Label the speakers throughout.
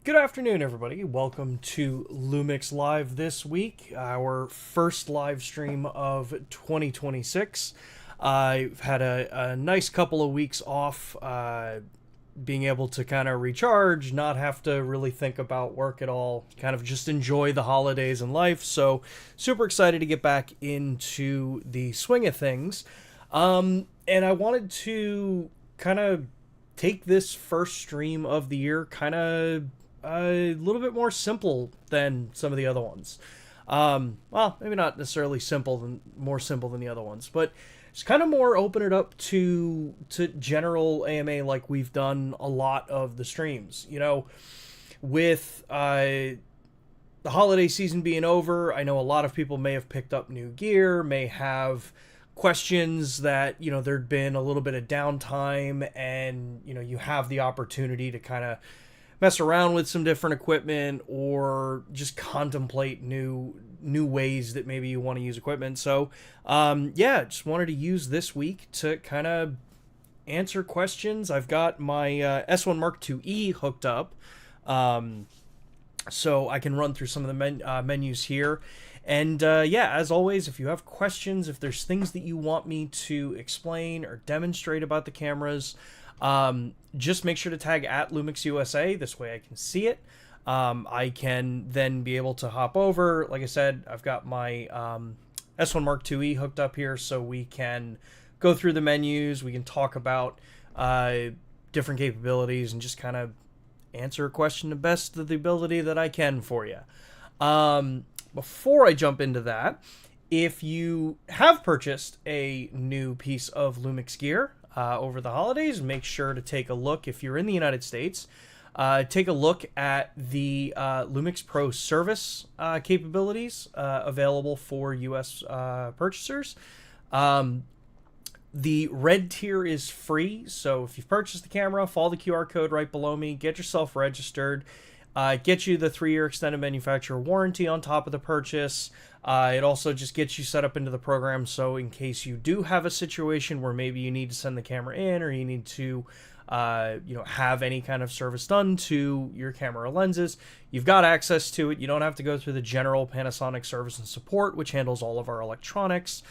Speaker 1: Good afternoon, everybody. Welcome to LUMIX Live this week, our first live stream of 2026. I've had a nice couple of weeks off, being able to kind of recharge, not have to really think about work at all, kind of just enjoy the holidays and life. So, super excited to get back into the swing of things. And I wanted to kind of take this first stream of the year kind of a little bit more simple than some of the other ones. Well, maybe not necessarily more simple than the other ones, but it's kind of more open it up to general AMA like we've done a lot of the streams. With the holiday season being over, I know a lot of people may have picked up new gear, may have questions that, there'd been a little bit of downtime and, you have the opportunity to kind of mess around with some different equipment or just contemplate new ways that maybe you want to use equipment. So just wanted to use this week to kind of answer questions. I've got my S1 Mark IIe hooked up, so I can run through some of the menus here. And as always, if you have questions, if there's things that you want me to explain or demonstrate about the cameras, just make sure to tag at LUMIX USA. This way I can see it. I can then be able to hop over. Like I said, I've got my S1 Mark IIe hooked up here, so we can go through the menus. We can talk about different capabilities and just kind of answer a question the best of the ability that I can for you. Before I jump into that, if you have purchased a new piece of LUMIX gear over the holidays, make sure to take a look. If you're in the United States, take a look at the LUMIX Pro service capabilities available for U.S. Purchasers. The red tier is free, so if you've purchased the camera, follow the QR code right below me, get yourself registered. Get you the 3-year extended manufacturer warranty on top of the purchase. It also just gets you set up into the program, so in case you do have a situation where maybe you need to send the camera in or you need to have any kind of service done to your camera lenses, you've got access to it. You don't have to go through the general Panasonic service and support, which handles all of our electronics.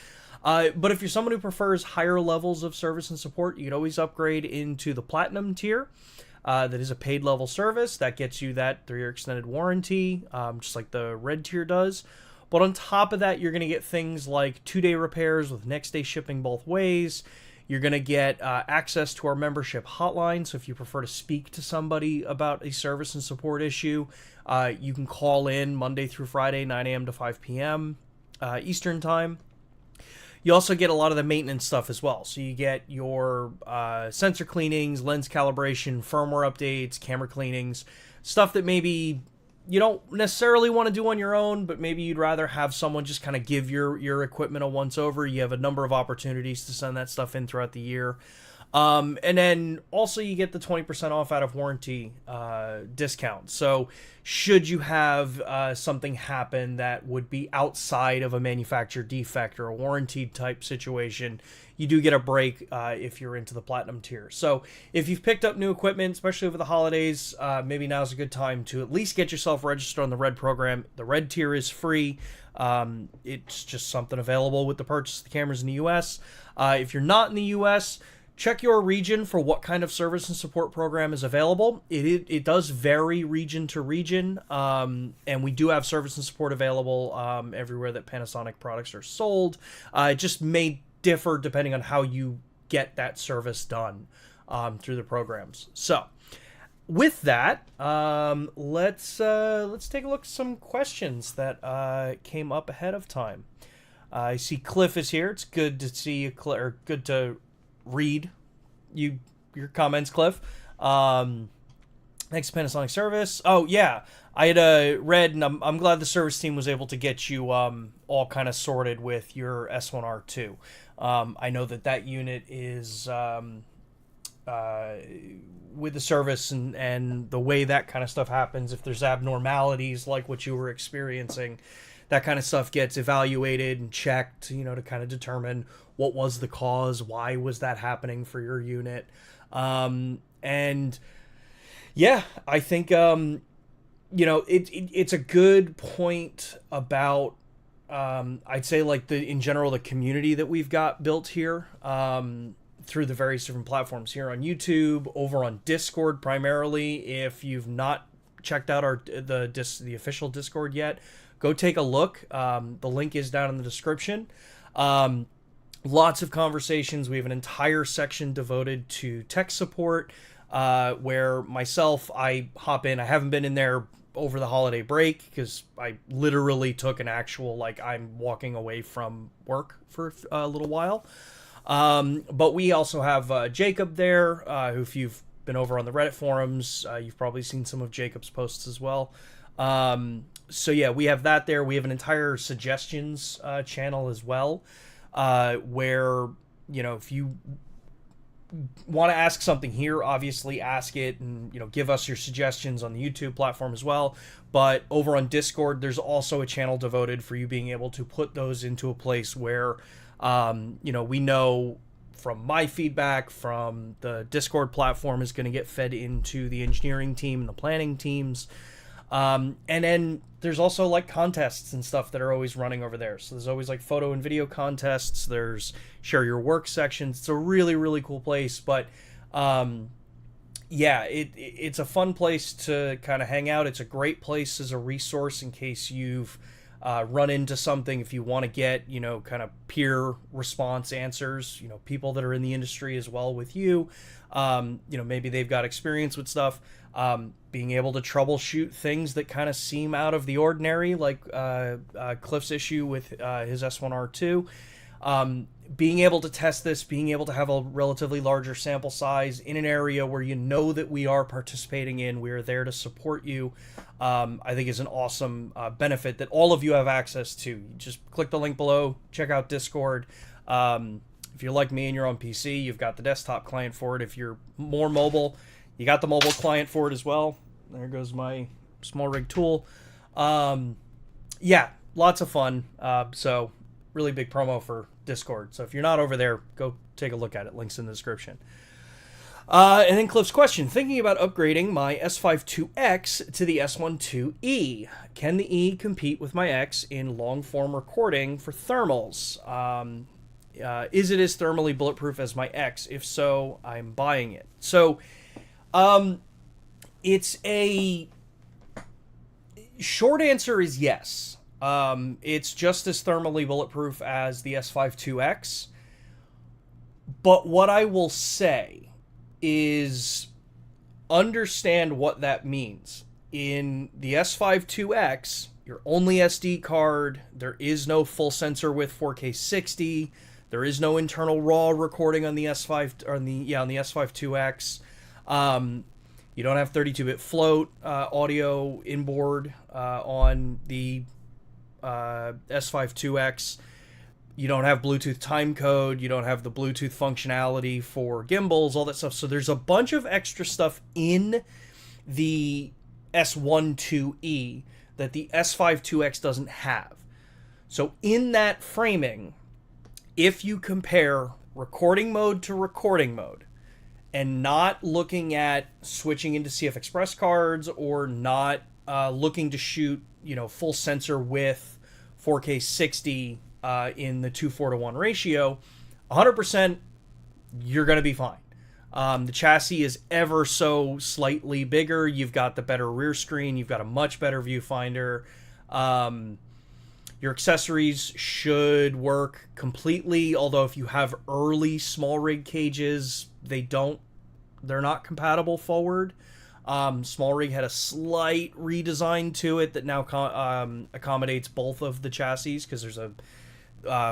Speaker 1: But if you're someone who prefers higher levels of service and support, you can always upgrade into the Platinum tier. That is a paid level service that gets you that 3-year extended warranty, just like the red tier does. But on top of that, you're going to get things like 2-day repairs with next day shipping both ways. You're going to get access to our membership hotline. So if you prefer to speak to somebody about a service and support issue, you can call in Monday through Friday, 9 a.m. to 5 p.m. Eastern time. You also get a lot of the maintenance stuff as well. So you get your sensor cleanings, lens calibration, firmware updates, camera cleanings, stuff that maybe you don't necessarily want to do on your own, but maybe you'd rather have someone just kind of give your equipment a once-over. You have a number of opportunities to send that stuff in throughout the year. And then also you get the 20% off out of warranty discount. So should you have something happen that would be outside of a manufacturer defect or a warranty type situation, you do get a break if you're into the Platinum tier. So if you've picked up new equipment, especially over the holidays, maybe now's a good time to at least get yourself registered on the Red program. The Red tier is free. It's just something available with the purchase of the cameras in the U.S. If you're not in the U.S., check your region for what kind of service and support program is available. It does vary region to region, and we do have service and support available everywhere that Panasonic products are sold. It just may differ depending on how you get that service done through the programs. So, with that, let's take a look at some questions that came up ahead of time. I see Cliff is here. It's good to see you, or good to read your comments, Cliff. Thanks to Panasonic service. Oh yeah, I had read, and I'm glad the service team was able to get you all kind of sorted with your S1R2. I know that unit is with the service and the way that kind of stuff happens. If there's abnormalities like what you were experiencing, that kind of stuff gets evaluated and checked, to kind of determine what was the cause, why was that happening for your unit. And yeah, I think it's a good point about, I'd say, like, in general, the community that we've got built here, through the various different platforms here on YouTube, over on Discord primarily. If you've not checked out the official Discord yet, go take a look. The link is down in the description. Lots of conversations. We have an entire section devoted to tech support, where myself, I hop in. I haven't been in there over the holiday break because I literally took an actual, like, I'm walking away from work for a little while. But we also have Jacob there, who, if you've been over on the Reddit forums, you've probably seen some of Jacob's posts as well. So yeah, we have that there. We have an entire suggestions channel as well, where, if you want to ask something here, obviously ask it, and give us your suggestions on the YouTube platform as well. But over on Discord, there's also a channel devoted for you being able to put those into a place where we know from my feedback from the Discord platform is going to get fed into the engineering team and the planning teams. And then there's also, like, contests and stuff that are always running over there. So there's always, like, photo and video contests. There's share your work sections. It's a really, really cool place. But it's a fun place to kind of hang out. It's a great place as a resource in case you've run into something, if you want to get, kind of peer response answers, people that are in the industry as well with you, maybe they've got experience with stuff, being able to troubleshoot things that kind of seem out of the ordinary, like Cliff's issue with his S1R2. Being able to test this, being able to have a relatively larger sample size in an area where that we are participating in, we are there to support you, I think is an awesome benefit that all of you have access to. You just click the link below, check out Discord. If you're like me and you're on PC, you've got the desktop client for it. If you're more mobile, you got the mobile client for it as well. There goes my SmallRig tool. Lots of fun. So really big promo for Discord. So if you're not over there, go take a look at it. Links in the description. And then Cliff's question: thinking about upgrading my S5II to the S1II. Can the E compete with my X in long form recording for thermals? Is it as thermally bulletproof as my X? If so, I'm buying it. So, it's a short answer is yes. It's just as thermally bulletproof as the S5II. But what I will say is understand what that means. In the S5II, your only SD card, there is no full sensor with 4K 60. There is no internal RAW recording on the on the S5II. You don't have 32-bit float audio inboard on the S5II. You don't have Bluetooth timecode. You don't have the Bluetooth functionality for gimbals, all that stuff. So there's a bunch of extra stuff in the S1II that the S5II doesn't have. So in that framing, if you compare recording mode to recording mode, and not looking at switching into CF Express cards, or not looking to shoot, full sensor with 4K 60 in the 2:4:1 ratio, 100%, you're going to be fine. The chassis is ever so slightly bigger. You've got the better rear screen. You've got a much better viewfinder. Your accessories should work completely, although if you have early SmallRig cages, they're not compatible forward. SmallRig had a slight redesign to it that now accommodates both of the chassis, because there's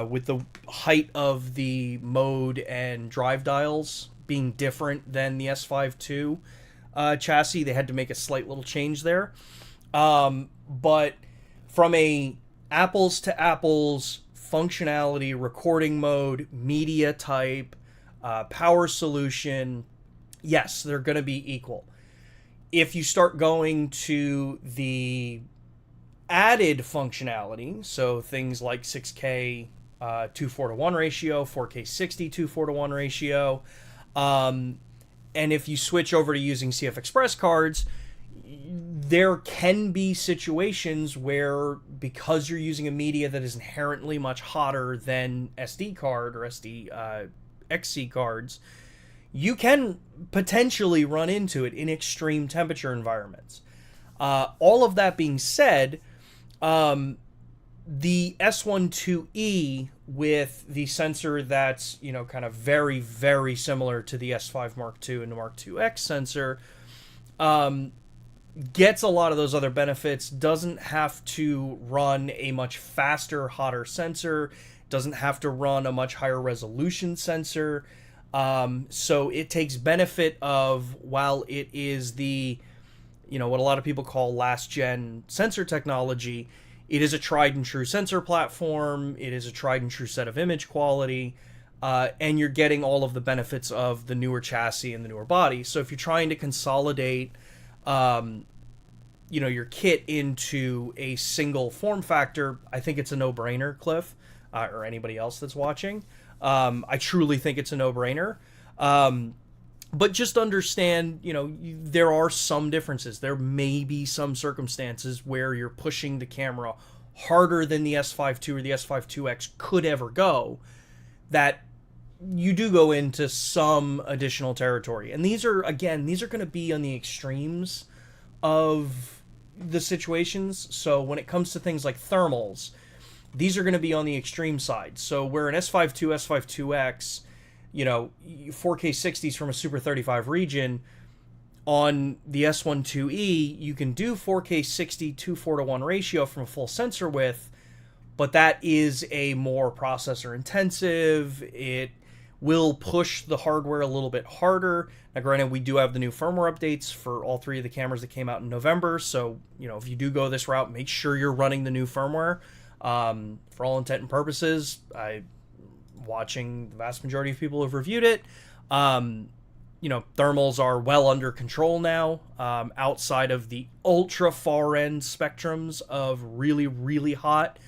Speaker 1: with the height of the mode and drive dials being different than the S5II chassis, they had to make a slight little change there. But from a apples to apples functionality, recording mode, media type, power solution, yes, they're going to be equal. If you start going to the added functionality, so things like 6K 2:4:1 ratio, 4K 60 2:4:1 ratio, and if you switch over to using CF Express cards, there can be situations where, because you're using a media that is inherently much hotter than SD card or SD XC cards, you can potentially run into it in extreme temperature environments. All of that being said, the S1II with the sensor that's, kind of very, very similar to the S5 Mark II and the Mark IIX sensor, gets a lot of those other benefits, doesn't have to run a much faster, hotter sensor, doesn't have to run a much higher resolution sensor. So it takes benefit of, while it is the, what a lot of people call last gen sensor technology, it is a tried and true sensor platform. It is a tried and true set of image quality. And you're getting all of the benefits of the newer chassis and the newer body. So if you're trying to consolidate, your kit into a single form factor, I think it's a no-brainer, Cliff, or anybody else that's watching. I truly think it's a no-brainer. But just understand, there are some differences. There may be some circumstances where you're pushing the camera harder than the S5II or the S5IIX could ever go, that you do go into some additional territory. And these are going to be on the extremes of the situations. So when it comes to things like thermals, these are going to be on the extreme side. So where an S5II, S5IIX, 4K 60s from a Super 35 region, on the S1II, you can do 4K 60 2:4:1 ratio from a full sensor width, but that is a more processor intensive. It will push the hardware a little bit harder. Now, granted, we do have the new firmware updates for all three of the cameras that came out in November, so, if you do go this route, make sure you're running the new firmware. For all intent and purposes, watching the vast majority of people who have reviewed it, thermals are well under control now, outside of the ultra far end spectrums of really, really hot.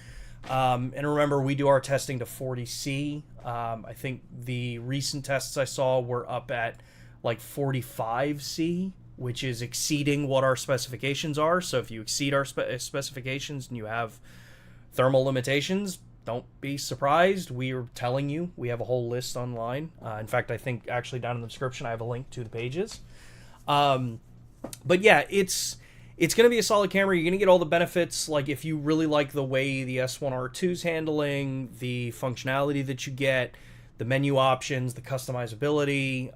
Speaker 1: And remember, we do our testing to 40C. I think the recent tests I saw were up at like 45C, which is exceeding what our specifications are. So if you exceed our specifications and you have thermal limitations, don't be surprised. We are telling you. We have a whole list online. In fact, I think actually down in the description I have a link to the pages. But yeah, it's going to be a solid camera. You're going to get all the benefits. Like, if you really like the way the S1R2's handling, the functionality that you get, the menu options, the customizability,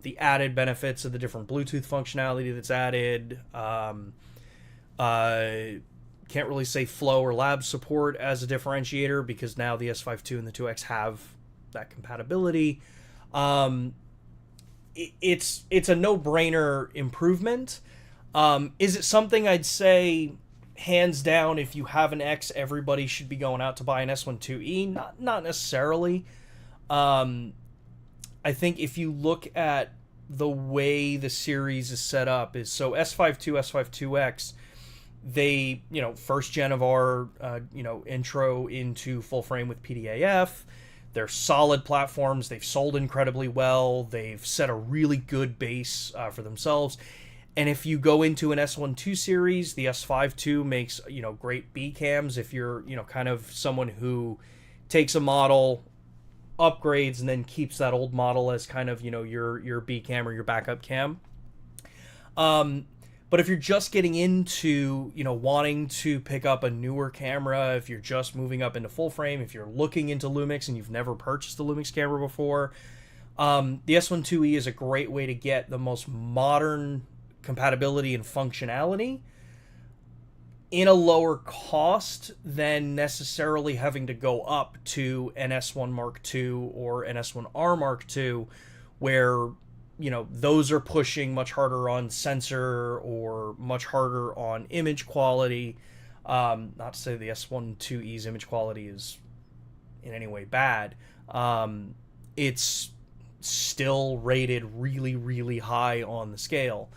Speaker 1: the added benefits of the different Bluetooth functionality that's added. Can't really say flow or lab support as a differentiator, because now the S5II and the 2X have that compatibility. It's a no-brainer improvement. Is it something I'd say, hands down, if you have an X, everybody should be going out to buy an S1II? Not necessarily. I think if you look at the way the series is set up, is so S5II, S5IIX, they, first gen of our, intro into full frame with PDAF. They're solid platforms. They've sold incredibly well. They've set a really good base for themselves. And if you go into an S1II series, the S5II makes, great B cams. If you're, kind of someone who takes a model, upgrades, and then keeps that old model as kind of, your B cam or your backup cam. But if you're just getting into, wanting to pick up a newer camera, if you're just moving up into full frame, if you're looking into LUMIX and you've never purchased a LUMIX camera before, the S1II is a great way to get the most modern compatibility and functionality in a lower cost than necessarily having to go up to an S1 Mark II or an S1R Mark II, where those are pushing much harder on sensor or much harder on image quality. Not to say the S1II's image quality is in any way bad. It's still rated really, really high on the scale.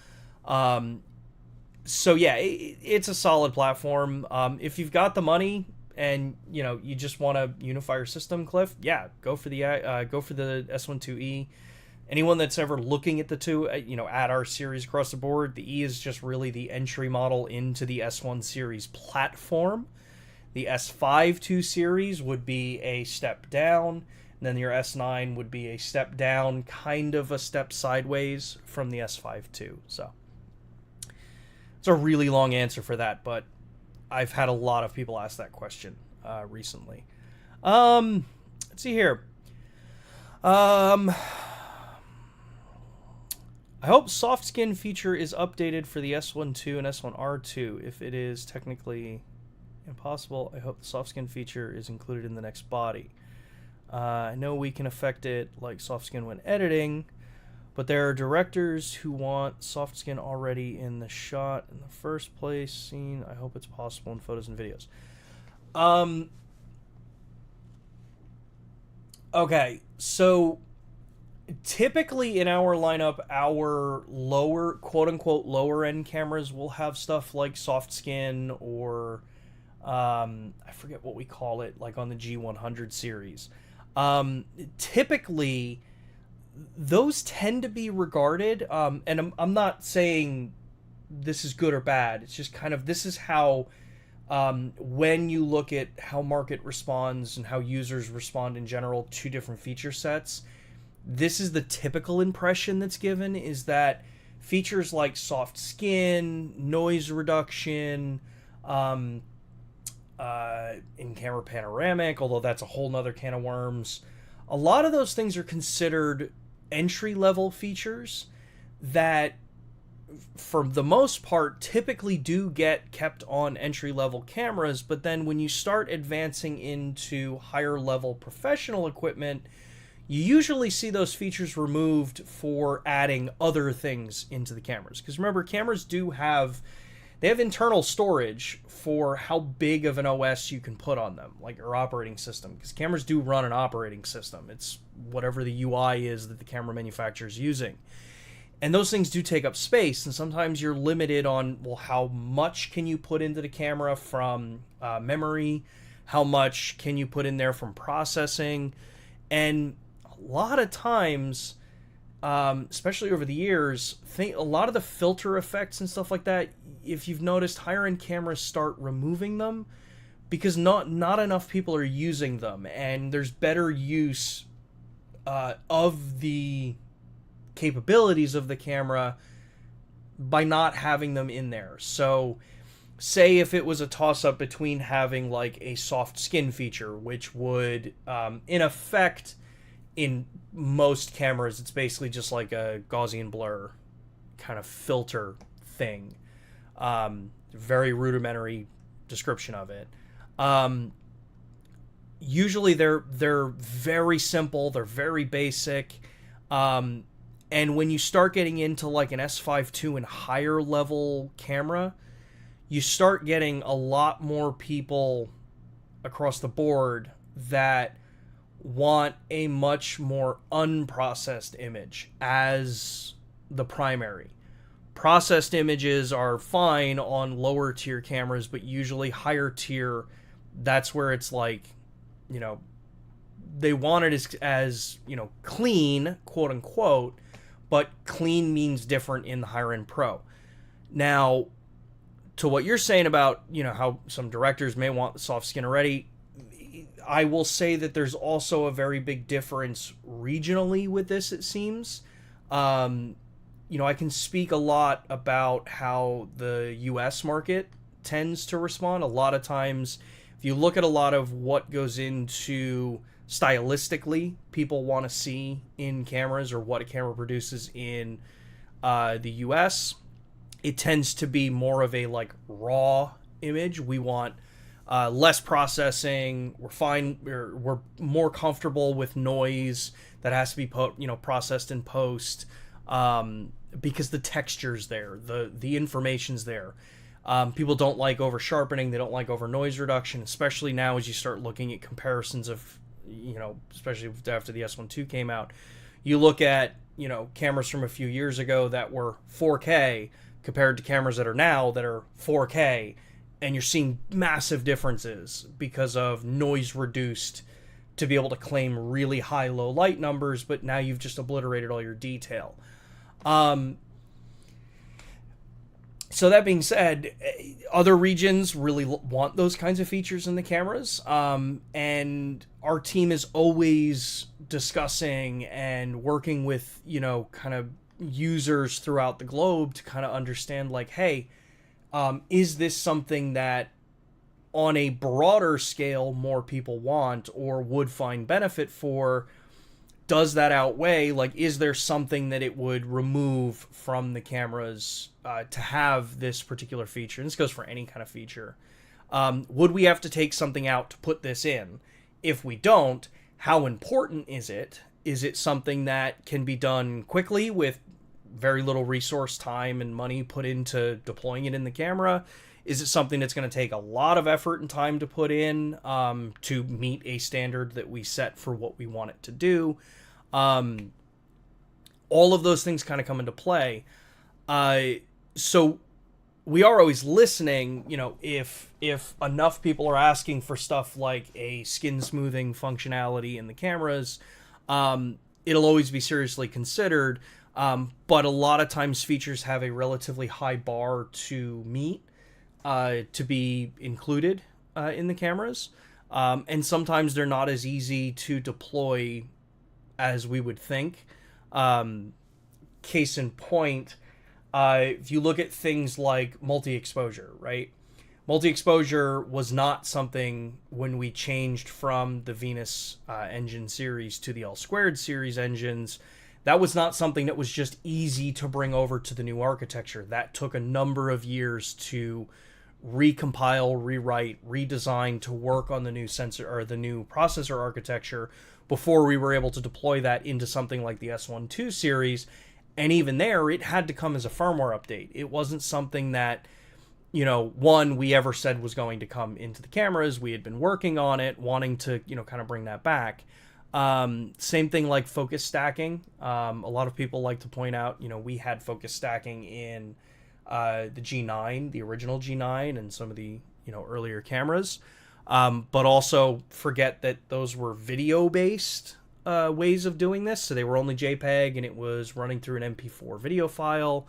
Speaker 1: So yeah, it's a solid platform. If you've got the money and you just want to unify your system, Cliff, yeah, go for the S1II. Anyone that's ever looking at the two, at our series across the board, the E is just really the entry model into the S1 series platform. The S1II series would be a step down, and then your S9 would be a step down, kind of a step sideways from the S1II. So it's a really long answer for that, but I've had a lot of people ask that question recently. Let's see here. I hope soft skin feature is updated for the S1II and S1R2. If it is technically impossible, I hope the soft skin feature is included in the next body. I know we can affect it like soft skin when editing, but there are directors who want soft skin already in the shot in the first place scene. I hope it's possible in photos and videos. Okay, so typically in our lineup, our lower, quote-unquote, lower-end cameras will have stuff like soft skin or, I forget what we call it, like on the G100 series. Typically, those tend to be regarded, and I'm not saying this is good or bad, it's just kind of, this is how, when you look at how market responds and how users respond in general to different feature sets, this is the typical impression that's given, is that features like soft skin, noise reduction, in-camera panoramic, although that's a whole nother can of worms, a lot of those things are considered entry-level features that, for the most part, typically do get kept on entry-level cameras, but then when you start advancing into higher-level professional equipment, you usually see those features removed for adding other things into the cameras. Because remember, cameras they have internal storage for how big of an OS you can put on them, like your operating system. Because cameras do run an operating system. It's whatever the UI is that the camera manufacturer is using. And those things do take up space, and sometimes you're limited on, well, how much can you put into the camera from memory? How much can you put in there from processing? And a lot of times, especially over the years, a lot of the filter effects and stuff like that, if you've noticed, higher end cameras start removing them because not enough people are using them, and there's better use of the capabilities of the camera by not having them in there. So say if it was a toss-up between having like a soft skin feature, which would in effect, in most cameras, it's basically just like a Gaussian blur kind of filter thing. Very rudimentary description of it. Usually they're very simple, they're very basic. And when you start getting into like an S1II and higher level camera, you start getting a lot more people across the board that want a much more unprocessed image as the primary. Processed images are fine on lower tier cameras, but usually higher tier, that's where it's like, they want it as clean, quote unquote, but clean means different in the higher end pro. Now, to what you're saying about, how some directors may want the soft skin already, I will say that there's also a very big difference regionally with this, it seems. I can speak a lot about how the US market tends to respond. A lot of times, if you look at a lot of what goes into stylistically people want to see in cameras or what a camera produces in the US, it tends to be more of a like raw image. We want less processing. We're fine. We're more comfortable with noise that has to be processed in post, because the texture's there, the information's there. People don't like over sharpening. They don't like over noise reduction, especially now as you start looking at comparisons of, especially after the S1II came out. You look at, cameras from a few years ago that were 4K compared to cameras that are now that are 4K, and you're seeing massive differences because of noise reduced to be able to claim really high low light numbers, but now you've just obliterated all your detail. So that being said, other regions really want those kinds of features in the cameras, and our team is always discussing and working with, kind of users throughout the globe to kind of understand, like, hey, is this something that on a broader scale more people want or would find benefit for? Does that outweigh, like, is there something that it would remove from the cameras to have this particular feature? And this goes for any kind of feature. Would we have to take something out to put this in? If we don't, how important is it? Is it something that can be done quickly with very little resource, time, and money put into deploying it in the camera? Is it something that's going to take a lot of effort and time to put in to meet a standard that we set for what we want it to do? All of those things kind of come into play. So we are always listening, if enough people are asking for stuff like a skin smoothing functionality in the cameras, it'll always be seriously considered. But a lot of times features have a relatively high bar to meet to be included in the cameras. And sometimes they're not as easy to deploy as we would think. Case in point, if you look at things like multi-exposure, right? Multi-exposure was not something when we changed from the Venus engine series to the L2 series engines. That was not something that was just easy to bring over to the new architecture. That took a number of years to recompile, rewrite, redesign to work on the new sensor or the new processor architecture before we were able to deploy that into something like the S1II series. And even there, it had to come as a firmware update. It wasn't something that, we ever said was going to come into the cameras. We had been working on it, wanting to, kind of bring that back. Same thing like focus stacking. A lot of people like to point out, we had focus stacking in the G9, the original G9, and some of the, earlier cameras. But also forget that those were video-based ways of doing this. So they were only JPEG, and it was running through an MP4 video file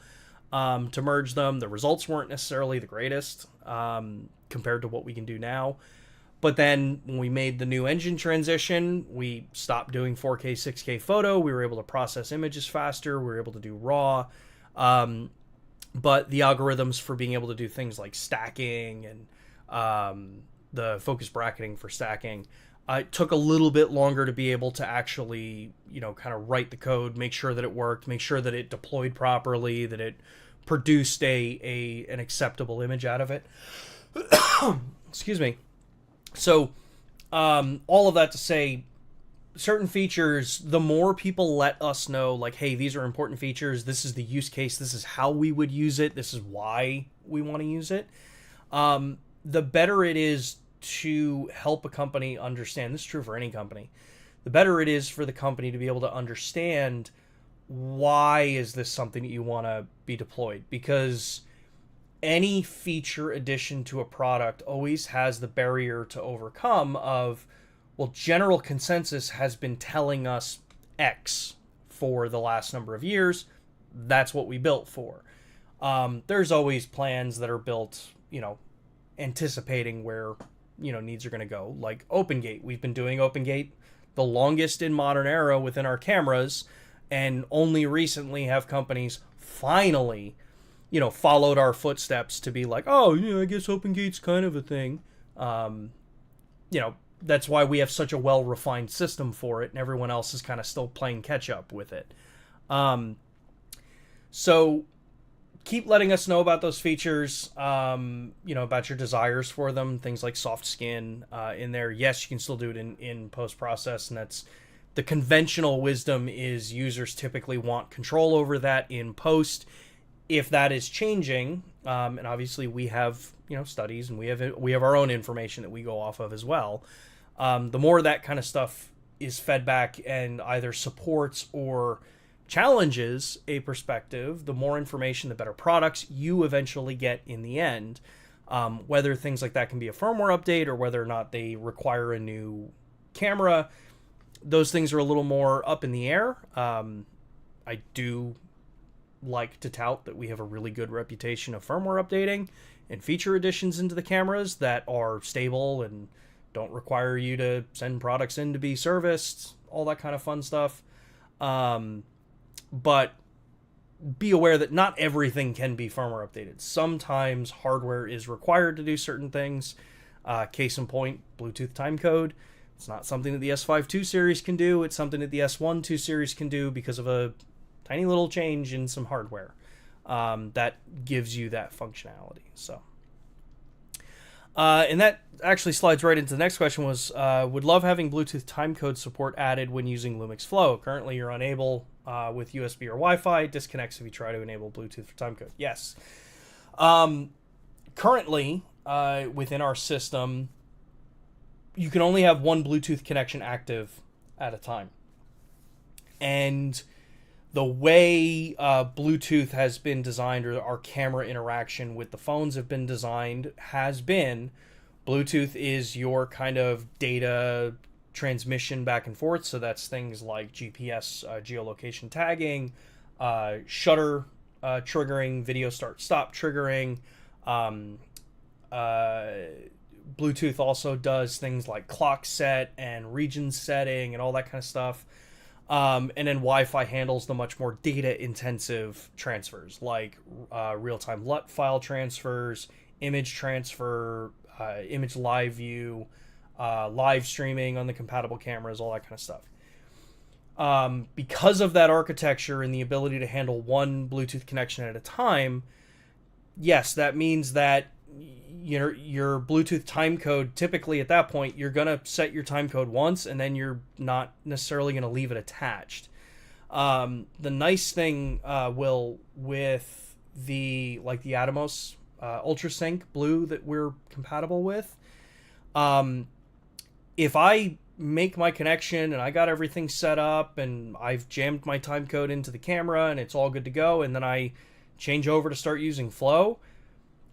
Speaker 1: to merge them. The results weren't necessarily the greatest compared to what we can do now. But then when we made the new engine transition, we stopped doing 4K, 6K photo. We were able to process images faster. We were able to do RAW. But the algorithms for being able to do things like stacking and the focus bracketing for stacking it took a little bit longer to be able to actually, kind of write the code, make sure that it worked, make sure that it deployed properly, that it produced an acceptable image out of it. Excuse me. So, all of that to say, certain features, the more people let us know, like, hey, these are important features, this is the use case, this is how we would use it, this is why we want to use it, the better it is to help a company understand. This is true for any company. The better it is for the company to be able to understand, why is this something that you want to be deployed? Because any feature addition to a product always has the barrier to overcome of, well, general consensus has been telling us X for the last number of years. That's what we built for. There's always plans that are built, anticipating where, needs are going to go. Like OpenGate. We've been doing OpenGate the longest in modern era within our cameras, and only recently have companies finally, followed our footsteps to be like, oh, I guess OpenGate's kind of a thing. That's why we have such a well-refined system for it, and everyone else is kind of still playing catch-up with it. So keep letting us know about those features, about your desires for them, things like soft skin in there. Yes, you can still do it in post-process, and that's the conventional wisdom is users typically want control over that in post. If that is changing, and obviously we have, studies, and we have our own information that we go off of as well. The more that kind of stuff is fed back and either supports or challenges a perspective, the more information, the better products you eventually get in the end. Whether things like that can be a firmware update or whether or not they require a new camera, those things are a little more up in the air. I do like to tout that we have a really good reputation of firmware updating and feature additions into the cameras that are stable and don't require you to send products in to be serviced, all that kind of fun stuff. But be aware that not everything can be firmware updated. Sometimes hardware is required to do certain things. Case in point, Bluetooth timecode. It's not something that the S1II series can do. It's something that the S1II series can do because of a tiny little change in some hardware that gives you that functionality. So, and that actually slides right into the next question was, would love having Bluetooth timecode support added when using LUMIX Flow. Currently, you're unable with USB or Wi-Fi. It disconnects if you try to enable Bluetooth for timecode. Yes. Currently, within our system, you can only have one Bluetooth connection active at a time. And the way Bluetooth has been designed, or our camera interaction with the phones have been designed, has been Bluetooth is your kind of data transmission back and forth. So that's things like GPS, geolocation tagging, shutter triggering, video start-stop triggering. Bluetooth also does things like clock set and region setting and all that kind of stuff. And then Wi-Fi handles the much more data-intensive transfers, like real-time LUT file transfers, image transfer, image live view, live streaming on the compatible cameras, all that kind of stuff. Because of that architecture and the ability to handle one Bluetooth connection at a time, yes, that means that your Bluetooth timecode, typically at that point, you're going to set your timecode once, and then you're not necessarily going to leave it attached. The nice thing with the Atomos UltraSync Blue that we're compatible with, if I make my connection and I got everything set up and I've jammed my timecode into the camera and it's all good to go, and then I change over to start using Flow,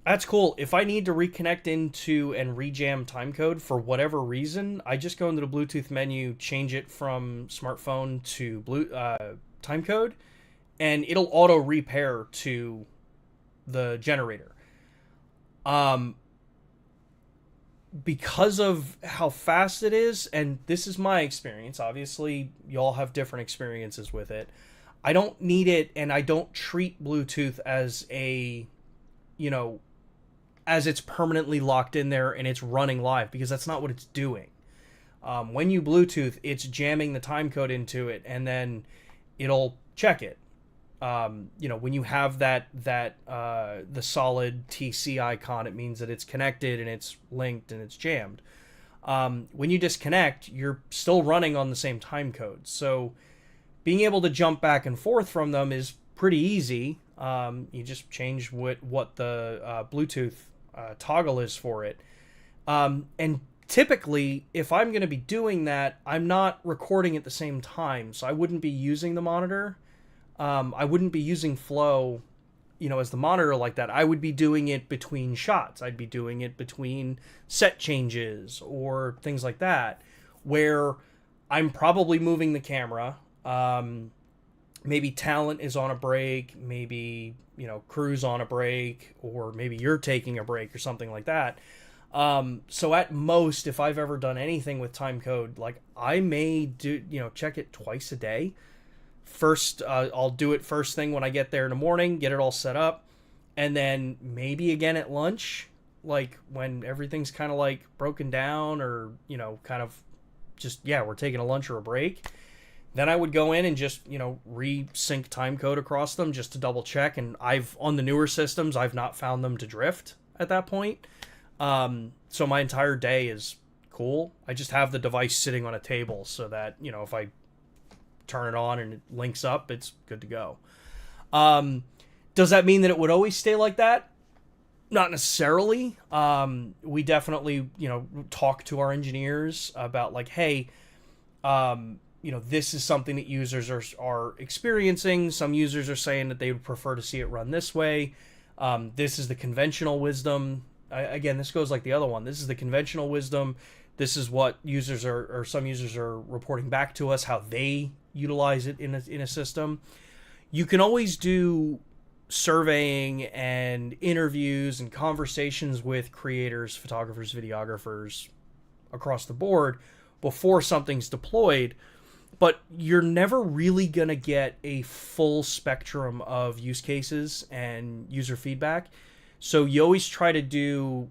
Speaker 1: that's cool. If I need to reconnect into and rejam timecode for whatever reason, I just go into the Bluetooth menu, change it from smartphone to timecode, and it'll auto repair to the generator. Because of how fast it is, and this is my experience, obviously y'all have different experiences with it, I don't need it, and I don't treat Bluetooth as as it's permanently locked in there and it's running live, because that's not what it's doing. When you Bluetooth, it's jamming the timecode into it, and then it'll check it. When you have the solid TC icon, it means that it's connected and it's linked and it's jammed. When you disconnect, you're still running on the same timecode. So being able to jump back and forth from them is pretty easy. You just change what the Bluetooth toggle is for it. And typically, if I'm going to be doing that, I'm not recording at the same time. So I wouldn't be using the monitor. I wouldn't be using Flow, as the monitor like that. I would be doing it between shots. I'd be doing it between set changes or things like that, where I'm probably moving the camera. Maybe talent is on a break, maybe, crew's on a break, or maybe you're taking a break or something like that. So at most, if I've ever done anything with timecode, like I may do, check it twice a day. First, I'll do it first thing when I get there in the morning, get it all set up. And then maybe again at lunch, like when everything's kind of like broken down, or, kind of just, we're taking a lunch or a break. Then I would go in and just, re-sync timecode across them just to double check. And on the newer systems, I've not found them to drift at that point. So my entire day is cool. I just have the device sitting on a table so that, if I turn it on and it links up, it's good to go. Does that mean that it would always stay like that? Not necessarily. We definitely, talk to our engineers about like, hey, this is something that users are experiencing. Some users are saying that they would prefer to see it run this way. This is the conventional wisdom. Again, this goes like the other one. This is the conventional wisdom. This is what users or some users are reporting back to us, how they utilize it in a system. You can always do surveying and interviews and conversations with creators, photographers, videographers across the board before something's deployed, but you're never really going to get a full spectrum of use cases and user feedback. So you always try to do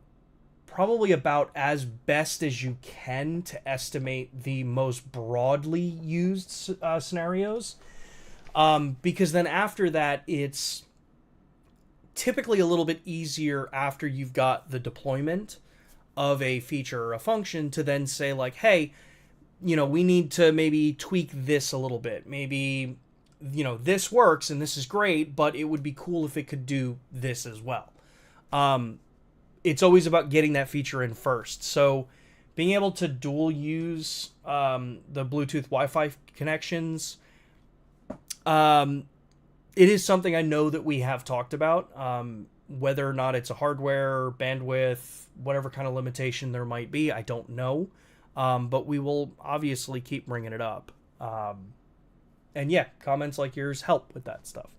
Speaker 1: probably about as best as you can to estimate the most broadly used scenarios. Because then after that, it's typically a little bit easier after you've got the deployment of a feature or a function to then say like, hey, we need to maybe tweak this a little bit. Maybe, this works and this is great, but it would be cool if it could do this as well. It's always about getting that feature in first. So being able to dual use the Bluetooth Wi-Fi connections, it is something I know that we have talked about. Whether or not it's a hardware, bandwidth, whatever kind of limitation there might be, I don't know. But we will obviously keep bringing it up. And yeah, comments like yours help with that stuff.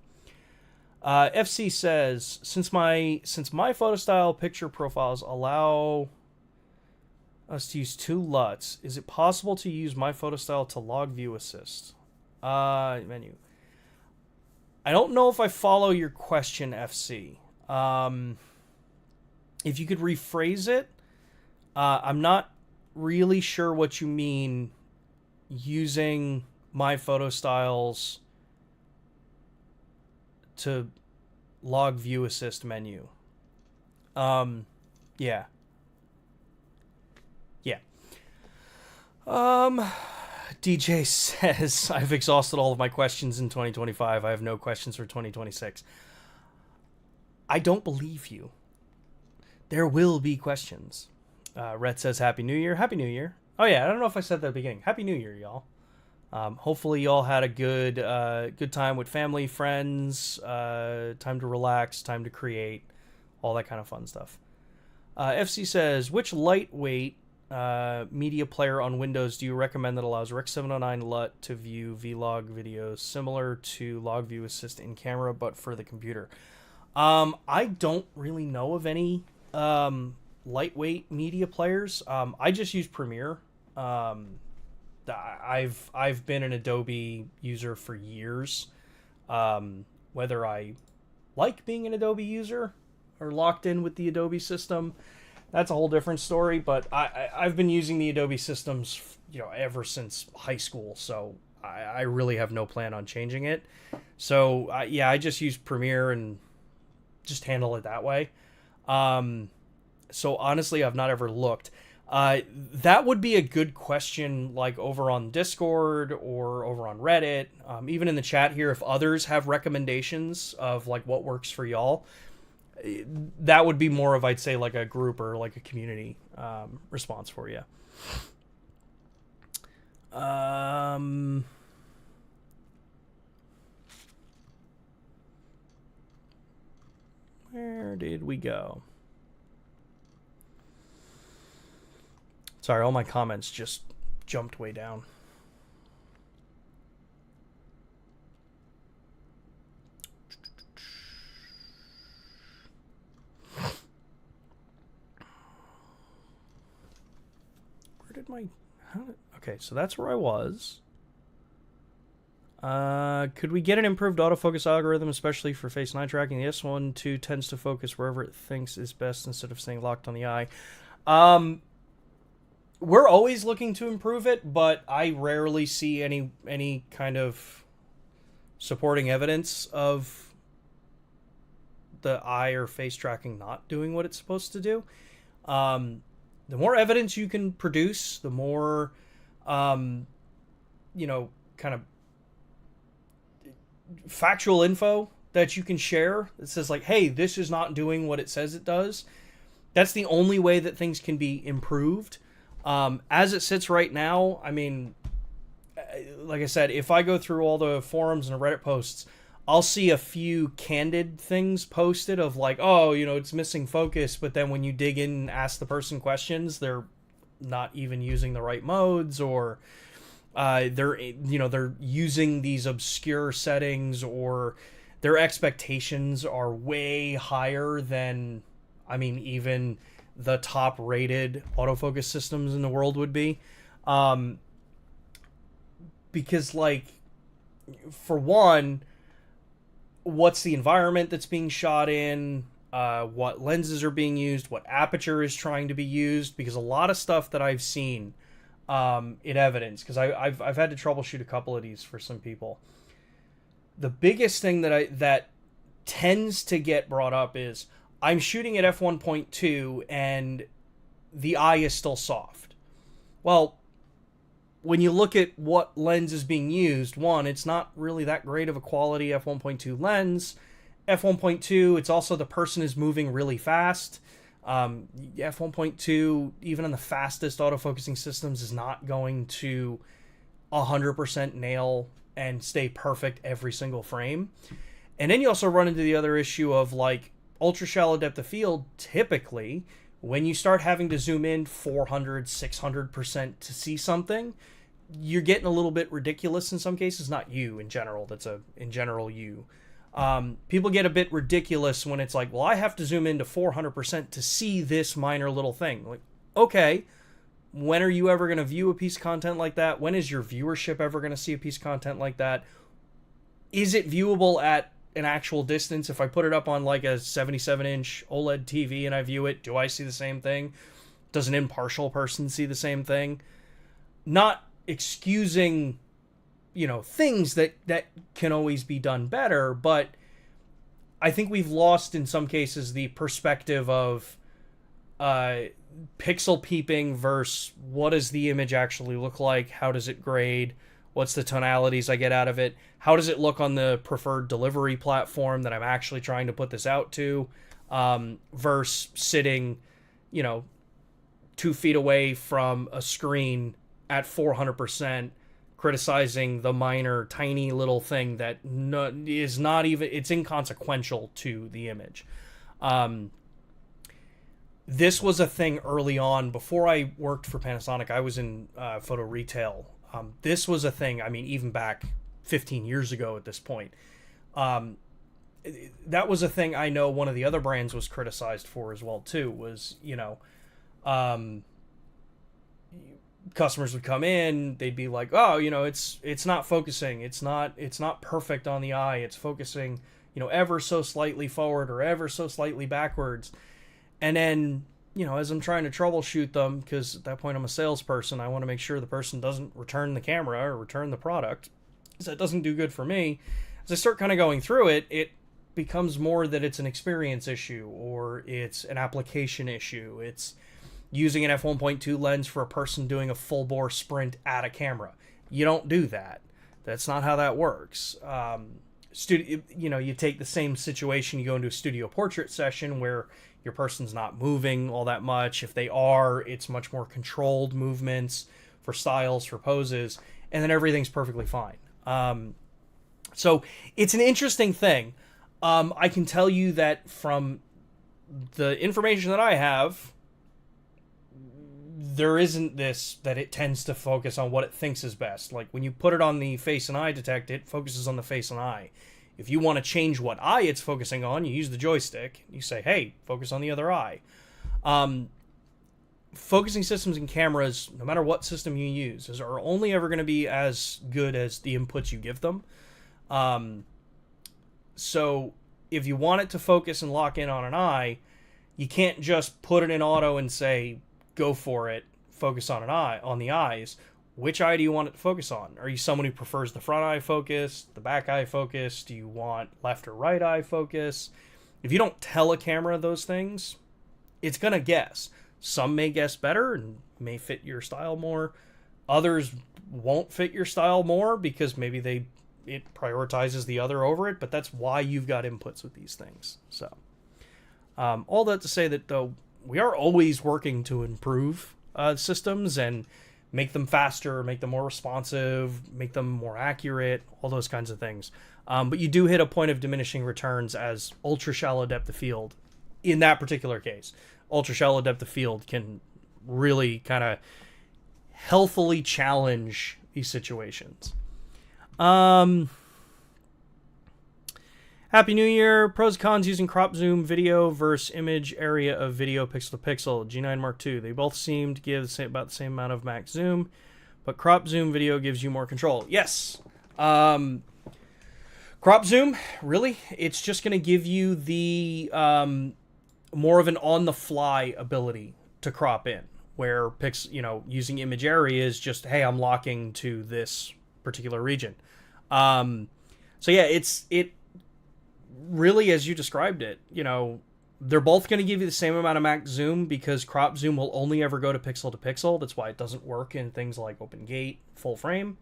Speaker 1: FC says, since my photo style picture profiles allow us to use two LUTs, is it possible to use my photo style to log view assist? Menu. I don't know if I follow your question, FC. If you could rephrase it, I'm not really sure what you mean using my photo styles to log view assist menu. Yeah. DJ says, I've exhausted all of my questions in 2025. I have no questions for 2026. I don't believe you. There will be questions. Rhett says, Happy New Year. Happy New Year. Oh, yeah, I don't know if I said that at the beginning. Happy New Year, y'all. Hopefully y'all had a good time with family, friends, time to relax, time to create, all that kind of fun stuff. FC says, which lightweight media player on Windows do you recommend that allows Rec 709 LUT to view vlog videos similar to Log View Assist in camera, but for the computer? I don't really know of any lightweight media players. I just use Premiere. I've been an Adobe user for years. Whether I like being an Adobe user or locked in with the Adobe system, that's a whole different story. But I've been using the Adobe systems, ever since high school. So I really have no plan on changing it. So I just use Premiere and just handle it that way. So honestly, I've not ever looked. That would be a good question, like over on Discord or over on Reddit, even in the chat here. If others have recommendations of like what works for y'all, that would be more of, I'd say, like a group or like a community response for you. Where did we go? Sorry, all my comments just jumped way down. Where did my... Okay, so that's where I was. Could we get an improved autofocus algorithm, especially for face and eye tracking? The S1II tends to focus wherever it thinks is best instead of staying locked on the eye. We're always looking to improve it, but I rarely see any kind of supporting evidence of the eye or face tracking not doing what it's supposed to do. The more evidence you can produce, the more, kind of factual info that you can share that says like, hey, this is not doing what it says it does. That's the only way that things can be improved. As it sits right now, I mean, like I said, if I go through all the forums and Reddit posts, I'll see a few candid things posted of like, oh, it's missing focus. But then when you dig in and ask the person questions, they're not even using the right modes, or they're using these obscure settings, or their expectations are way higher than, I mean, even the top rated autofocus systems in the world would be. Because, like, for one, what's the environment that's being shot in, what lenses are being used, what aperture is trying to be used, because a lot of stuff that I've seen in evidence, because I've had to troubleshoot a couple of these for some people. The biggest thing that tends to get brought up is, I'm shooting at f1.2 and the eye is still soft. Well, when you look at what lens is being used, one, it's not really that great of a quality f1.2 lens. f1.2, it's also the person is moving really fast. f1.2, even on the fastest autofocusing systems, is not going to 100% nail and stay perfect every single frame. And then you also run into the other issue of, like, ultra shallow depth of field. Typically, when you start having to zoom in 400, 600% to see something, you're getting a little bit ridiculous in some cases. Not you in general, in general you. People get a bit ridiculous when it's like, well, I have to zoom into 400% to see this minor little thing. Like, okay, when are you ever going to view a piece of content like that? When is your viewership ever going to see a piece of content like that? Is it viewable at an actual distance? If I put it up on like a 77-inch OLED TV and I view it, do I see the same thing? Does an impartial person see the same thing? Not excusing, things that can always be done better, but I think we've lost in some cases the perspective of pixel peeping versus what does the image actually look like? How does it grade? What's the tonalities I get out of it? How does it look on the preferred delivery platform that I'm actually trying to put this out to? Versus sitting, 2 feet away from a screen at 400%, criticizing the minor, tiny little thing that is not even, it's inconsequential to the image. This was a thing early on. Before I worked for Panasonic, I was in photo retail. This was a thing, I mean, even back 15 years ago at this point. That was a thing I know one of the other brands was criticized for as well, too, was, customers would come in, they'd be like, oh, it's not focusing, it's not perfect on the eye, it's focusing, ever so slightly forward or ever so slightly backwards. And then, as I'm trying to troubleshoot them, because at that point I'm a salesperson, I want to make sure the person doesn't return the camera or return the product, because that doesn't do good for me. As I start kind of going through it, it becomes more that it's an experience issue, or it's an application issue. It's using an f1.2 lens for a person doing a full bore sprint at a camera. You don't do that. That's not how that works. You take the same situation, you go into a studio portrait session where your person's not moving all that much. If they are, it's much more controlled movements for styles, for poses, and then everything's perfectly fine. So it's an interesting thing. I can tell you that from the information that I have, there isn't this, that it tends to focus on what it thinks is best. Like when you put it on the face and eye detect, it focuses on the face and eye. If you want to change what eye it's focusing on, you use the joystick. You say, hey, focus on the other eye. Focusing systems and cameras, no matter what system you use, are only ever going to be as good as the inputs you give them. So if you want it to focus and lock in on an eye, you can't just put it in auto and say, go for it, focus on an eye, on the eyes. Which eye do you want it to focus on? Are you someone who prefers the front eye focus, the back eye focus? Do you want left or right eye focus? If you don't tell a camera those things, it's going to guess. Some may guess better and may fit your style more. Others won't fit your style more because maybe it prioritizes the other over it, but that's why you've got inputs with these things. So, all that to say that, though, we are always working to improve systems and make them faster, make them more responsive, make them more accurate, all those kinds of things. But you do hit a point of diminishing returns as ultra shallow depth of field. In that particular case, ultra shallow depth of field can really kind of healthily challenge these situations. Happy New Year. Pros and cons using crop zoom video versus image area of video pixel to pixel. G9 Mark II. They both seem to give about the same amount of max zoom, but crop zoom video gives you more control. Yes. Crop zoom, really, it's just going to give you the more of an on-the-fly ability to crop in, where using image area is just, hey, I'm locking to this particular region. So yeah, it really, as you described it, they're both going to give you the same amount of max zoom, because crop zoom will only ever go to pixel. That's why it doesn't work in things like OpenGate full frame.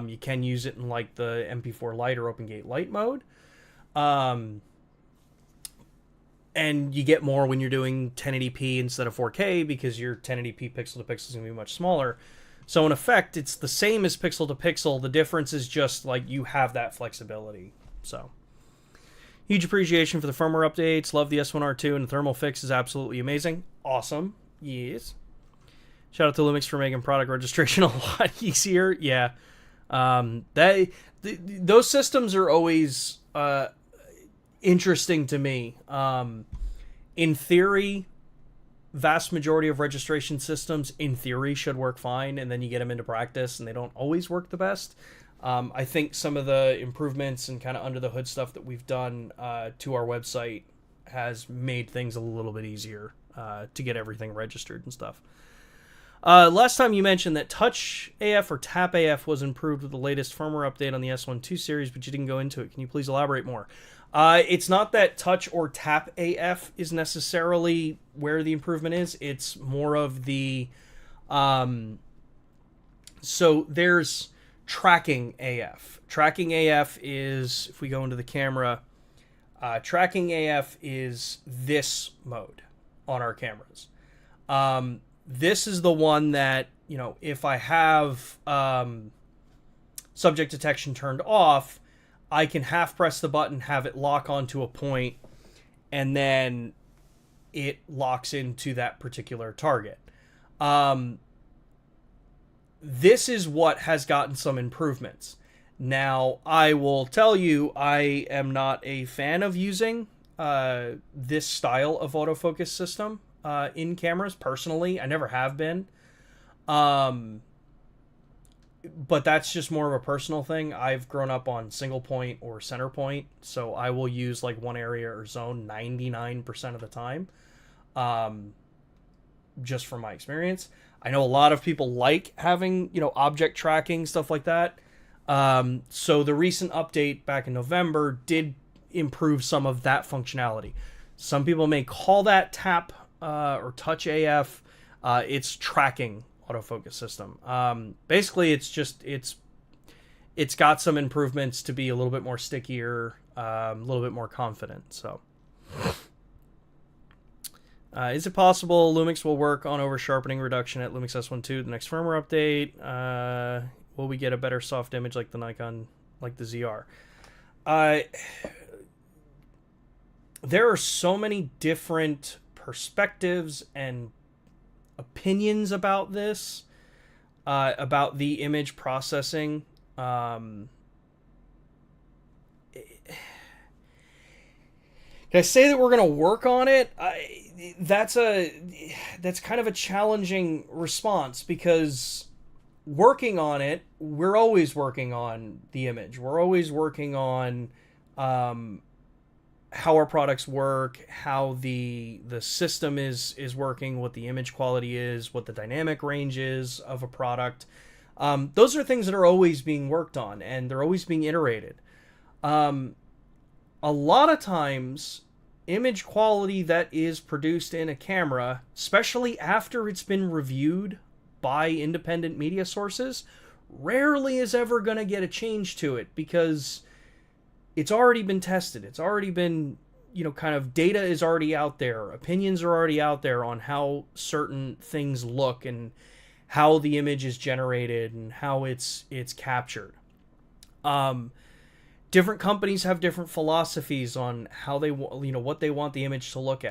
Speaker 1: You can use it in like the MP4 Lite or OpenGate Lite mode. And you get more when you're doing 1080p instead of 4K, because your 1080p pixel to pixel is going to be much smaller. So in effect, it's the same as pixel to pixel. The difference is just like you have that flexibility. So huge appreciation for the firmware updates. Love the S1R2, and the thermal fix is absolutely amazing. Awesome. Yes. Shout out to LUMIX for making product registration a lot easier. Yeah. Those systems are always interesting to me. In theory, vast majority of registration systems, in theory, should work fine, and then you get them into practice, and they don't always work the best. I think some of the improvements and kind of under the hood stuff that we've done to our website has made things a little bit easier to get everything registered and stuff. Last time you mentioned that Touch AF or Tap AF was improved with the latest firmware update on the S1II series, but you didn't go into it. Can you please elaborate more? It's not that Touch or Tap AF is necessarily where the improvement is. It's more of the... so there's Tracking AF. Tracking AF is, if we go into the camera, Tracking AF is this mode on our cameras. This is the one that, if I have subject detection turned off, I can half press the button, have it lock onto a point, and then it locks into that particular target. This is what has gotten some improvements. Now, I will tell you, I am not a fan of using this style of autofocus system in cameras, personally. I never have been. But that's just more of a personal thing. I've grown up on single point or center point, so I will use like one area or zone 99% of the time, just from my experience. I know a lot of people like having, object tracking, stuff like that. So the recent update back in November did improve some of that functionality. Some people may call that Tap or Touch AF. It's tracking autofocus system. Basically, it's got some improvements to be a little bit more stickier, a little bit more confident. So, is it possible LUMIX will work on over sharpening reduction at LUMIX S1II, the next firmware update? Will we get a better soft image like the Nikon, like the ZR? There are so many different perspectives and opinions about this, about the image processing. Can I say that we're going to work on it? That's kind of a challenging response, because working on it, we're always working on the image. We're always working on how our products work, how the system is working, what the image quality is, what the dynamic range is of a product. Those are things that are always being worked on, and they're always being iterated. A lot of times, image quality that is produced in a camera, especially after it's been reviewed by independent media sources, rarely is ever going to get a change to it, because it's already been tested. It's already been, kind of data is already out there. Opinions are already out there on how certain things look and how the image is generated and how it's captured. Different companies have different philosophies on how they what they want the image to look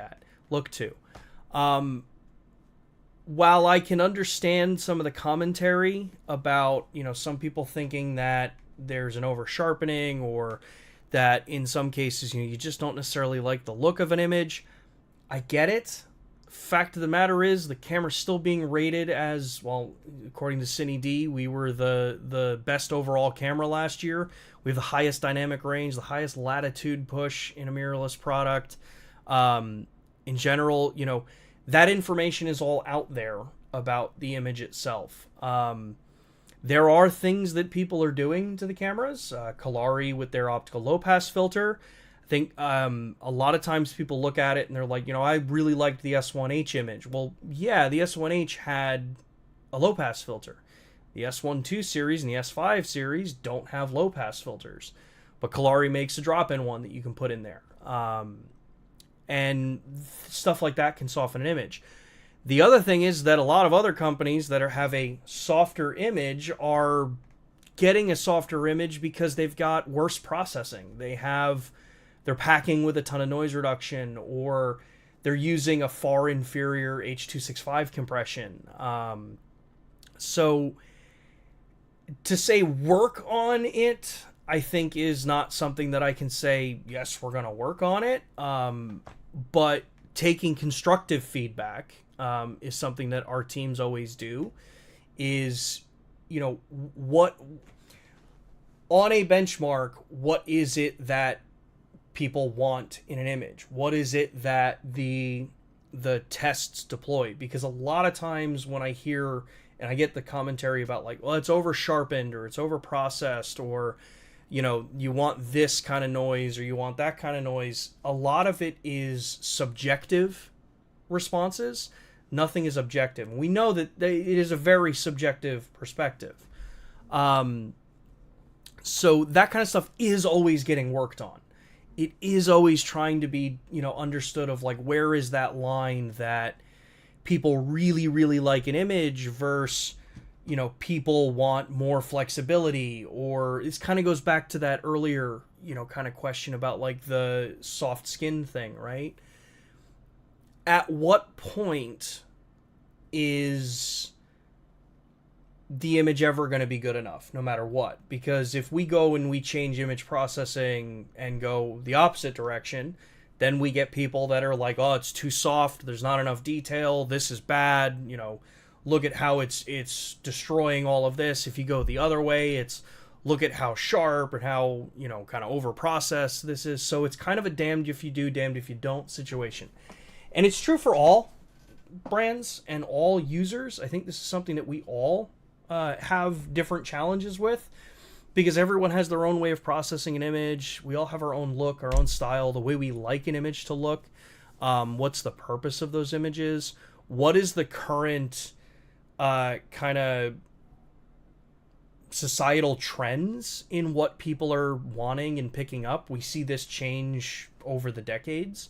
Speaker 1: to. while I can understand some of the commentary about, some people thinking that there's an over sharpening, or that in some cases, you just don't necessarily like the look of an image, I get it. Fact of the matter is, the camera's still being rated as, well, according to CineD, we were the best overall camera last year. We have the highest dynamic range, the highest latitude push in a mirrorless product. In general, that information is all out there about the image itself. There are things that people are doing to the cameras. Kalari with their optical low pass filter. I think a lot of times people look at it and they're like, I really liked the S1H image. Well, yeah, the S1H had a low pass filter. The S1II series and the S5 series don't have low pass filters, but Kalari makes a drop-in one that you can put in there. And stuff like that can soften an image. The other thing is that a lot of other companies that have a softer image are getting a softer image because they've got worse processing. They're packing with a ton of noise reduction, or they're using a far inferior H.265 compression. So to say work on it, I think is not something that I can say, yes, we're going to work on it. But taking constructive feedback is something that our teams always do. Is, what on a benchmark, what is it that people want in an image? What is it that the tests deploy? Because a lot of times when I hear and I get the commentary about like, well, it's over sharpened, or it's over processed, or you want this kind of noise, or you want that kind of noise, a lot of it is subjective responses. Nothing is objective. We know that it is a very subjective perspective. So that kind of stuff is always getting worked on. It is always trying to be, understood of like, where is that line that people really, really like an image versus, people want more flexibility, or it kind of goes back to that earlier, kind of question about like the soft skin thing, right? At what point is the image ever going to be good enough, no matter what? Because if we go and we change image processing and go the opposite direction, then we get people that are like, oh, it's too soft, there's not enough detail, this is bad, look at how it's destroying all of this. If you go the other way, it's look at how sharp and how, kind of over processed this is. So it's kind of a damned if you do, damned if you don't situation. And it's true for all brands and all users. I think this is something that we all have different challenges with, because everyone has their own way of processing an image. We all have our own look, our own style, the way we like an image to look. What's the purpose of those images? What is the current kind of societal trends in what people are wanting and picking up? We see this change over the decades.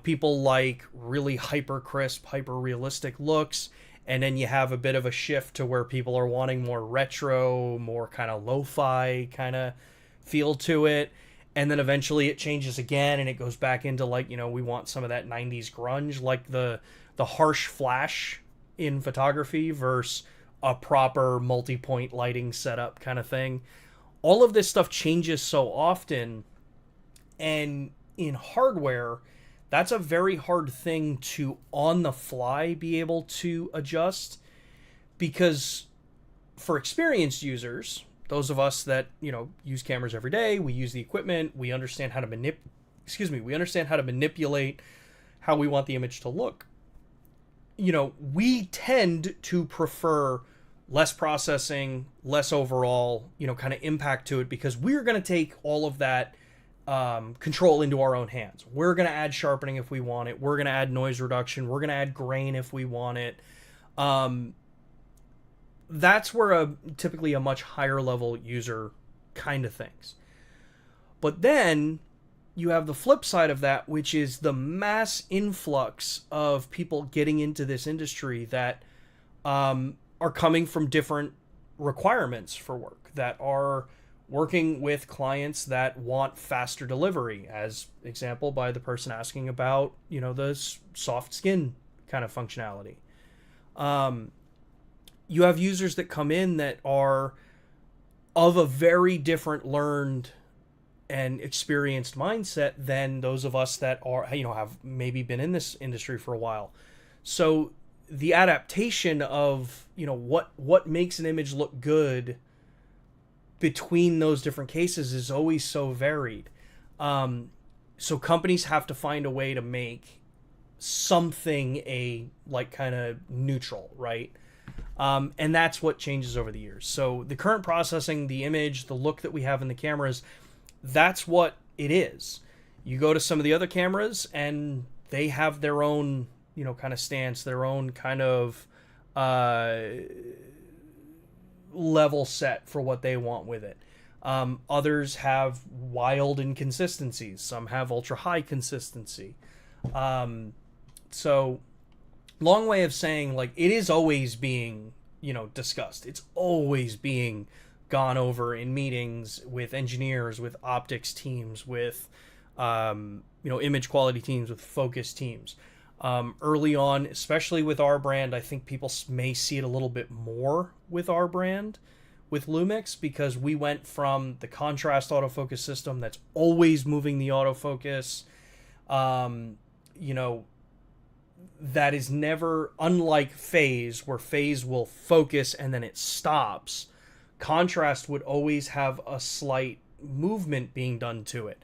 Speaker 1: People like really hyper crisp, hyper realistic looks. And then you have a bit of a shift to where people are wanting more retro, more kind of lo-fi kind of feel to it. And then eventually it changes again and it goes back into like, we want some of that 90s grunge, like the harsh flash in photography versus a proper multi-point lighting setup kind of thing. All of this stuff changes so often. And in hardware, that's a very hard thing to, on the fly, be able to adjust, because for experienced users, those of us that, use cameras every day, we use the equipment, we understand how to manipulate how we want the image to look. We tend to prefer less processing, less overall, kind of impact to it, because we're going to take all of that control into our own hands. We're going to add sharpening if we want it. We're going to add noise reduction. We're going to add grain if we want it. That's where typically a much higher level user kind of thinks. But then you have the flip side of that, which is the mass influx of people getting into this industry that are coming from different requirements for work, that are working with clients that want faster delivery, as example by the person asking about, the soft skin kind of functionality. You have users that come in that are of a very different learned and experienced mindset than those of us that are, have maybe been in this industry for a while. So the adaptation of, what makes an image look good between those different cases is always so varied. So companies have to find a way to make something kind of neutral, right? And that's what changes over the years. So the current processing, the image, the look that we have in the cameras, that's what it is. You go to some of the other cameras and they have their own, kind of stance, their own kind of level set for what they want with it. Others have wild inconsistencies. Some have ultra high consistency. So long way of saying, like, it is always being, discussed. It's always being gone over in meetings with engineers, with optics teams, with, image quality teams, with focus teams. Early on, especially with our brand, I think people may see it a little bit more with our brand, with LUMIX, because we went from the contrast autofocus system that's always moving the autofocus, that is never, unlike phase, where phase will focus and then it stops. Contrast would always have a slight movement being done to it.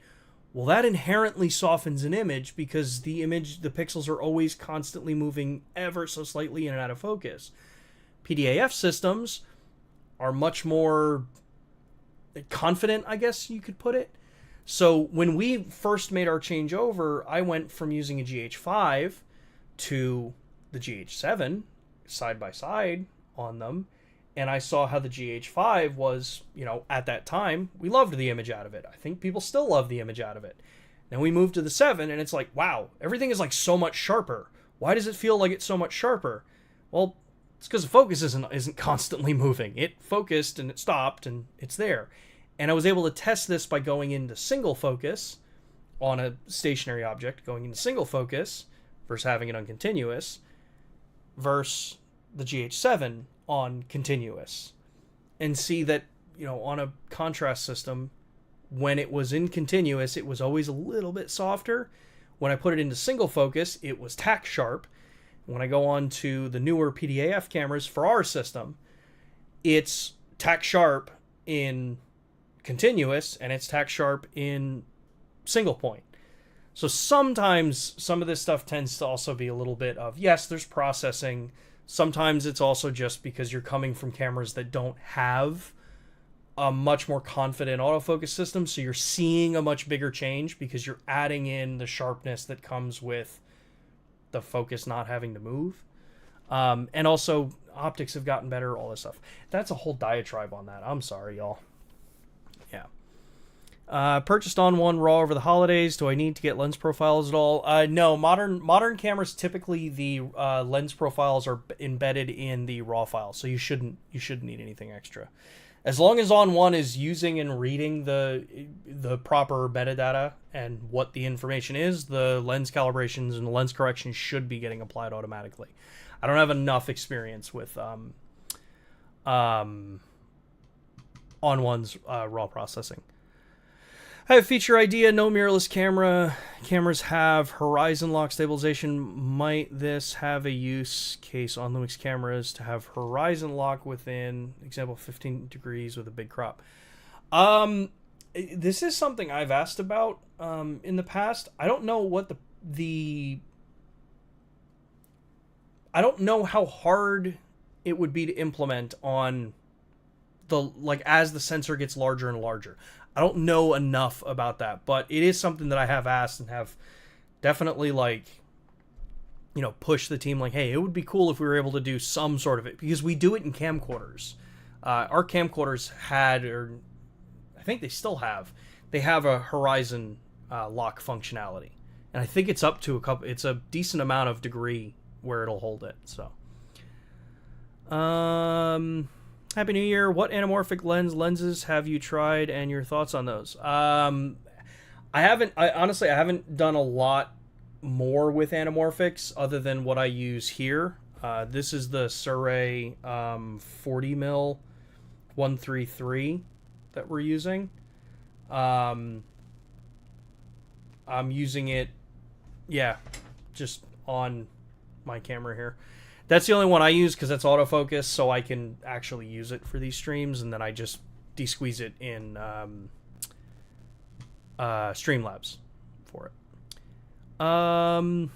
Speaker 1: Well, that inherently softens an image because the pixels are always constantly moving ever so slightly in and out of focus. PDAF systems are much more confident, I guess you could put it. So when we first made our changeover, I went from using a GH5 to the GH7 side by side on them, and I saw how the GH5 was, at that time, we loved the image out of it. I think people still love the image out of it. Then we moved to the 7, and it's like, wow, everything is like so much sharper. Why does it feel like it's so much sharper? Well, it's because the focus isn't constantly moving. It focused and it stopped and it's there. And I was able to test this by going into single focus on a stationary object, going into single focus versus having it on continuous, versus the GH7 on continuous, and see that, on a contrast system, when it was in continuous, it was always a little bit softer. When I put it into single focus, it was tack sharp. When I go on to the newer PDAF cameras for our system, it's tack sharp in continuous and it's tack sharp in single point. So sometimes some of this stuff tends to also be a little bit of, yes, there's processing. Sometimes it's also just because you're coming from cameras that don't have a much more confident autofocus system, so you're seeing a much bigger change because you're adding in the sharpness that comes with the focus not having to move. And also, optics have gotten better, all this stuff. That's a whole diatribe on that. I'm sorry, y'all. Yeah. Purchased on one raw over the holidays. Do I need to get lens profiles at all? No. Modern cameras, typically the lens profiles are embedded in the raw file, so you shouldn't need anything extra. As long as On One is using and reading the proper metadata and what the information is, the lens calibrations and the lens corrections should be getting applied automatically. I don't have enough experience with On One's raw processing. I have a feature idea. No mirrorless cameras have horizon lock stabilization. Might this have a use case on LUMIX cameras to have horizon lock within, example, 15 degrees with a big crop? This is something I've asked about in the past. I don't know what I don't know how hard it would be to implement on as the sensor gets larger and larger. I don't know enough about that, but it is something that I have asked and have definitely pushed the team hey, it would be cool if we were able to do some sort of it, because we do it in camcorders. Our camcorders had, or I think they still have, they have a horizon lock functionality. And I think it's up to it's a decent amount of degree where it'll hold it. So, Happy New Year. What anamorphic lenses have you tried and your thoughts on those? I haven't done a lot more with anamorphics other than what I use here. This is the Surrey 40mm 133 that we're using. I'm using it, yeah, just on my camera here. That's the only one I use because that's autofocus, so I can actually use it for these streams, and then I just de-squeeze it in Streamlabs for it. The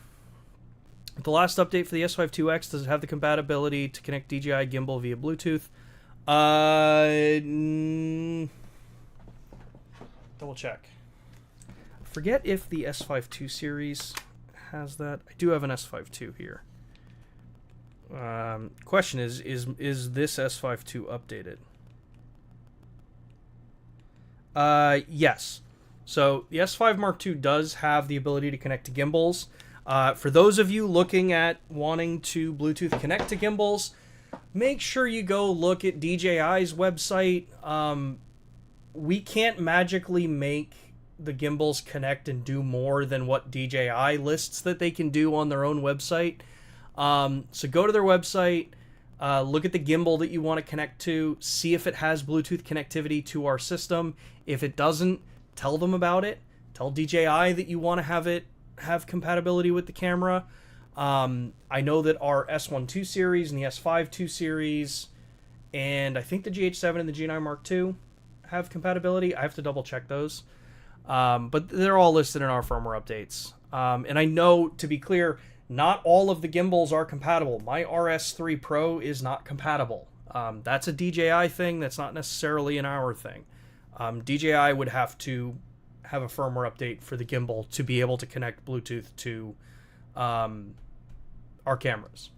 Speaker 1: last update for the S1II does it have the compatibility to connect DJI gimbal via Bluetooth? Double check. Forget if the S1II series has that. I do have an S1II here. Question is this S1II updated? Yes. So the S5 Mark II does have the ability to connect to gimbals. For those of you looking at wanting to Bluetooth connect to gimbals, make sure you go look at DJI's website. We can't magically make the gimbals connect and do more than what DJI lists that they can do on their own website. So go to their website, look at the gimbal that you want to connect to, see if it has Bluetooth connectivity to our system. If it doesn't, tell them about it. Tell DJI that you want to have compatibility with the camera. I know that our S1II series and the S1II series and I think the GH7 and the G9 Mark II have compatibility. I have to double check those. But they're all listed in our firmware updates. And I know, to be clear, not all of the gimbals are compatible. My RS3 Pro is not compatible. That's a DJI thing. That's not necessarily an our thing. DJI would have to have a firmware update for the gimbal to be able to connect Bluetooth to our cameras.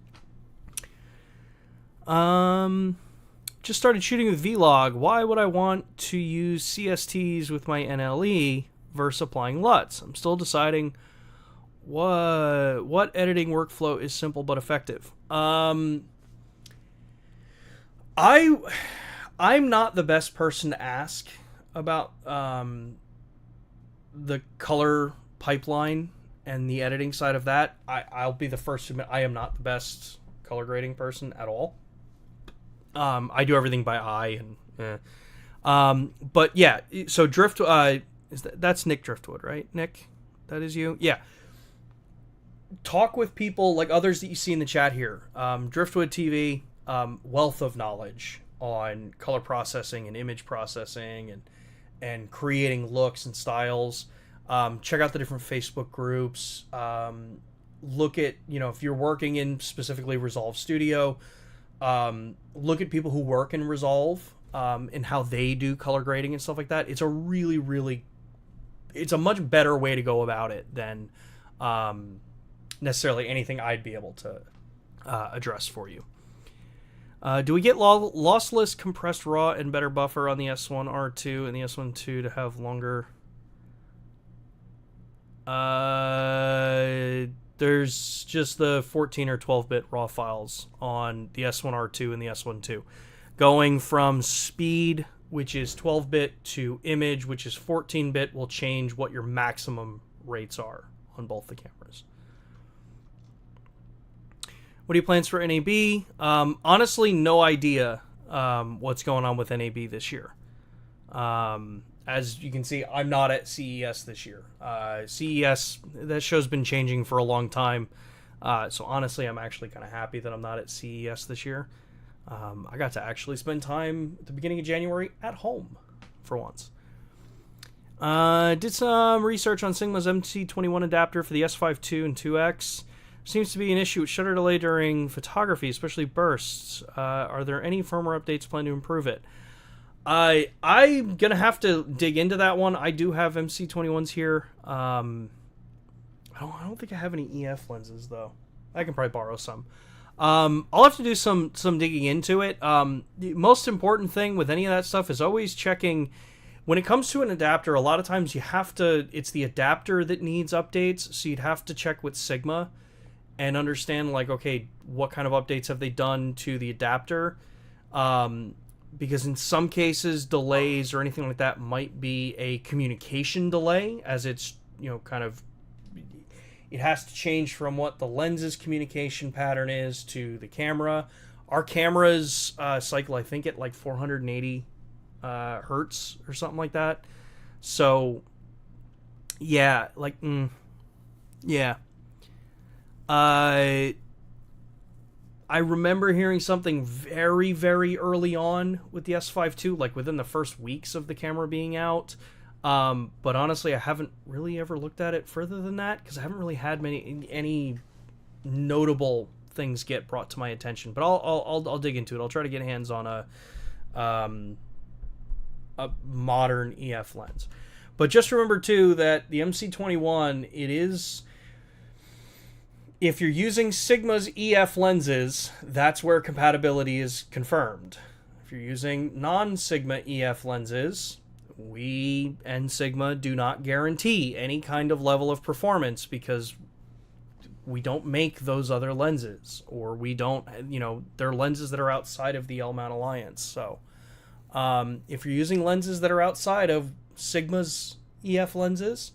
Speaker 1: Just started shooting with Vlog. Why would I want to use CSTs with my NLE versus applying LUTs? I'm still deciding what editing workflow is simple but effective. I'm not the best person to ask about the color pipeline and the editing side of that. I'll be the first to admit I am not the best color grading person at all. I do everything by eye but yeah, so Drift that's Nick Driftwood, right? Nick, that is you? Yeah. Talk with people like others that you see in the chat here. Driftwood TV, wealth of knowledge on color processing and image processing and creating looks and styles. Check out the different Facebook groups. Look at, if you're working in specifically Resolve Studio, look at people who work in Resolve and how they do color grading and stuff like that. It's a really, really, it's a much better way to go about it than necessarily anything I'd be able to address for you. Do we get lossless compressed raw and better buffer on the S1R2 and the S1II to have longer? There's just the 14 or 12-bit raw files on the S1R2 and the S1II. Going from speed, which is 12-bit, to image, which is 14-bit, will change what your maximum rates are on both the cameras. What are your plans for NAB? Honestly, no idea what's going on with NAB this year. As you can see, I'm not at CES this year. CES, that show's been changing for a long time. So honestly, I'm actually kind of happy that I'm not at CES this year. I got to actually spend time at the beginning of January at home for once. Did some research on Sigma's MC21 adapter for the S5II and 2X. Seems to be an issue with shutter delay during photography, especially bursts. Are there any firmware updates planned to improve it? I'm gonna have to dig into that one. I do have MC21s here. I don't think I have any EF lenses though. I can probably borrow some. I'll have to do some digging into it. The most important thing with any of that stuff is always checking. When it comes to an adapter, a lot of times it's the adapter that needs updates, so you'd have to check with Sigma and understand, like, okay, what kind of updates have they done to the adapter? Because in some cases, delays or anything like that might be a communication delay, as it's, It has to change from what the lens's communication pattern is to the camera. Our cameras cycle, I think, at like 480 hertz or something like that. So, yeah, like, yeah. I remember hearing something very, very early on with the S5II, like within the first weeks of the camera being out. But honestly, I haven't really ever looked at it further than that because I haven't really had any notable things get brought to my attention. But I'll dig into it. I'll try to get hands on a modern EF lens. But just remember too that the MC21, it is, if you're using Sigma's EF lenses, that's where compatibility is confirmed. If you're using non-Sigma EF lenses, we and Sigma do not guarantee any kind of level of performance because we don't make those other lenses, or we don't, they're lenses that are outside of the L-mount alliance. So if you're using lenses that are outside of Sigma's EF lenses,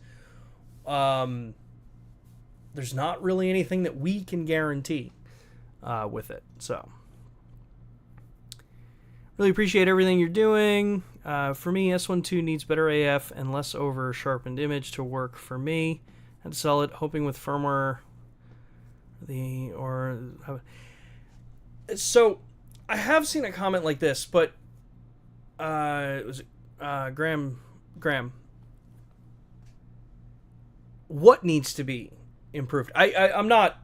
Speaker 1: there's not really anything that we can guarantee with it. So really appreciate everything you're doing. For me, S1II needs better AF and less over sharpened image to work for me. I'd sell it, hoping with firmware so I have seen a comment like this, but Graham, what needs to be improved? I'm not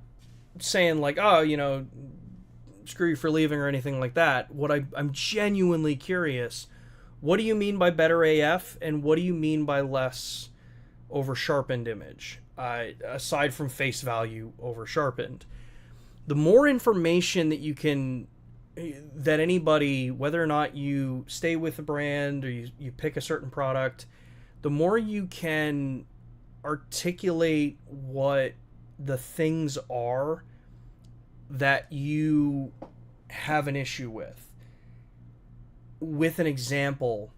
Speaker 1: saying like, screw you for leaving or anything like that. What I'm genuinely curious, what do you mean by better AF, and what do you mean by less over sharpened image? Aside from face value over sharpened, the more information that anybody, whether or not you stay with a brand or you pick a certain product, the more you can articulate what the things are that you have an issue with an example,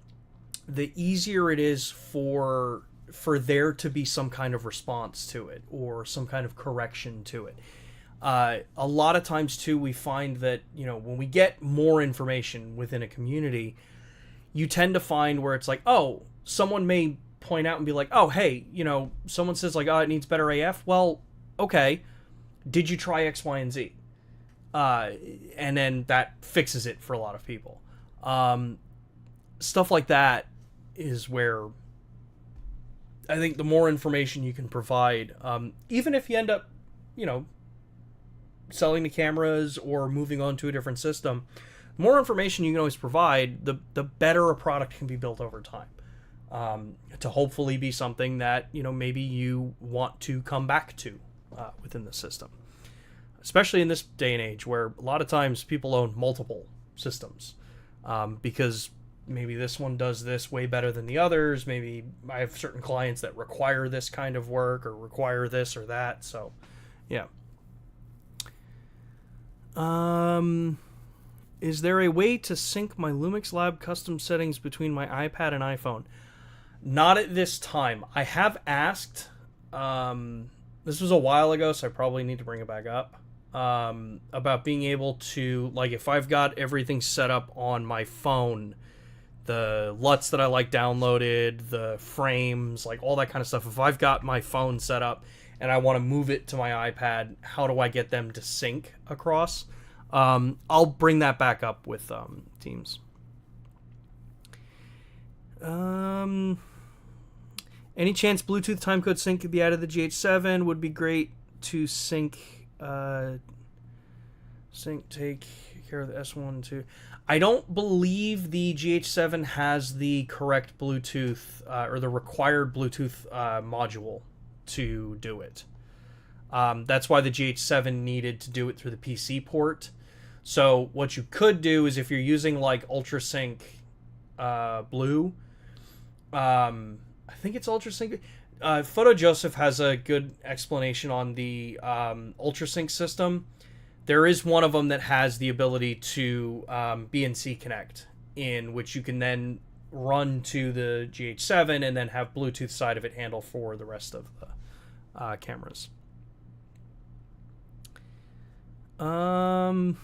Speaker 1: the easier it is for there to be some kind of response to it or some kind of correction to it. A lot of times too, we find that, when we get more information within a community, you tend to find where it's like, oh, someone may point out and be like, oh, hey, someone says like, oh, it needs better AF. Well, okay, did you try X, Y, and Z? And then that fixes it for a lot of people. Stuff like that is where I think the more information you can provide, even if you end up, selling the cameras or moving on to a different system, the more information you can always provide, the better a product can be built over time. To hopefully be something that, maybe you want to come back to within the system. Especially in this day and age where a lot of times people own multiple systems because maybe this one does this way better than the others. Maybe I have certain clients that require this kind of work or require this or that. So, yeah. Is there a way to sync my LUMIX Lab custom settings between my iPad and iPhone? Not at this time. I have asked. This was a while ago, so I probably need to bring it back up. About being able to, like, if I've got everything set up on my phone, the LUTs that I like downloaded, the frames, like all that kind of stuff, if I've got my phone set up and I want to move it to my iPad, how do I get them to sync across? I'll bring that back up with Teams. Any chance Bluetooth timecode sync could be added to the GH7? Would be great to sync take care of the S1II. I don't believe the GH7 has the correct Bluetooth or the required Bluetooth module to do it. That's why the GH7 needed to do it through the PC port. So what you could do is if you're using like UltraSync Blue, I think it's UltraSync. Photo Joseph has a good explanation on the UltraSync system. There is one of them that has the ability to BNC connect, in which you can then run to the GH7 and then have Bluetooth side of it handle for the rest of the cameras. Um,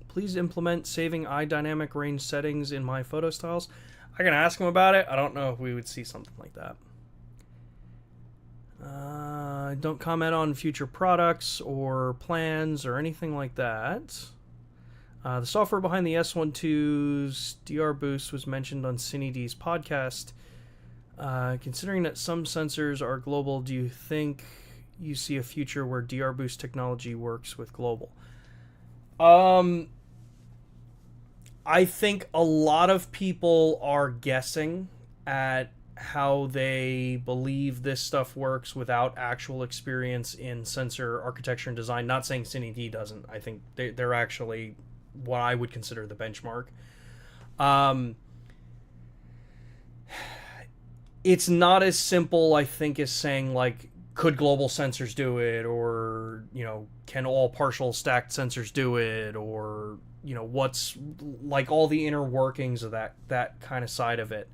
Speaker 1: please implement saving eye dynamic range settings in my photo styles. I can ask him about it. I don't know if we would see something like that. Don't comment on future products or plans or anything like that. The software behind the S1II's DR Boost was mentioned on CineD's podcast. Considering that some sensors are global, do you think you see a future where DR Boost technology works with global? I think a lot of people are guessing at how they believe this stuff works without actual experience in sensor architecture and design. Not saying CineD doesn't. I think they're actually what I would consider the benchmark. It's not as simple, I think, as saying, like, could global sensors do it? Or, can all partial stacked sensors do it? Or, what's, like, all the inner workings of that kind of side of it.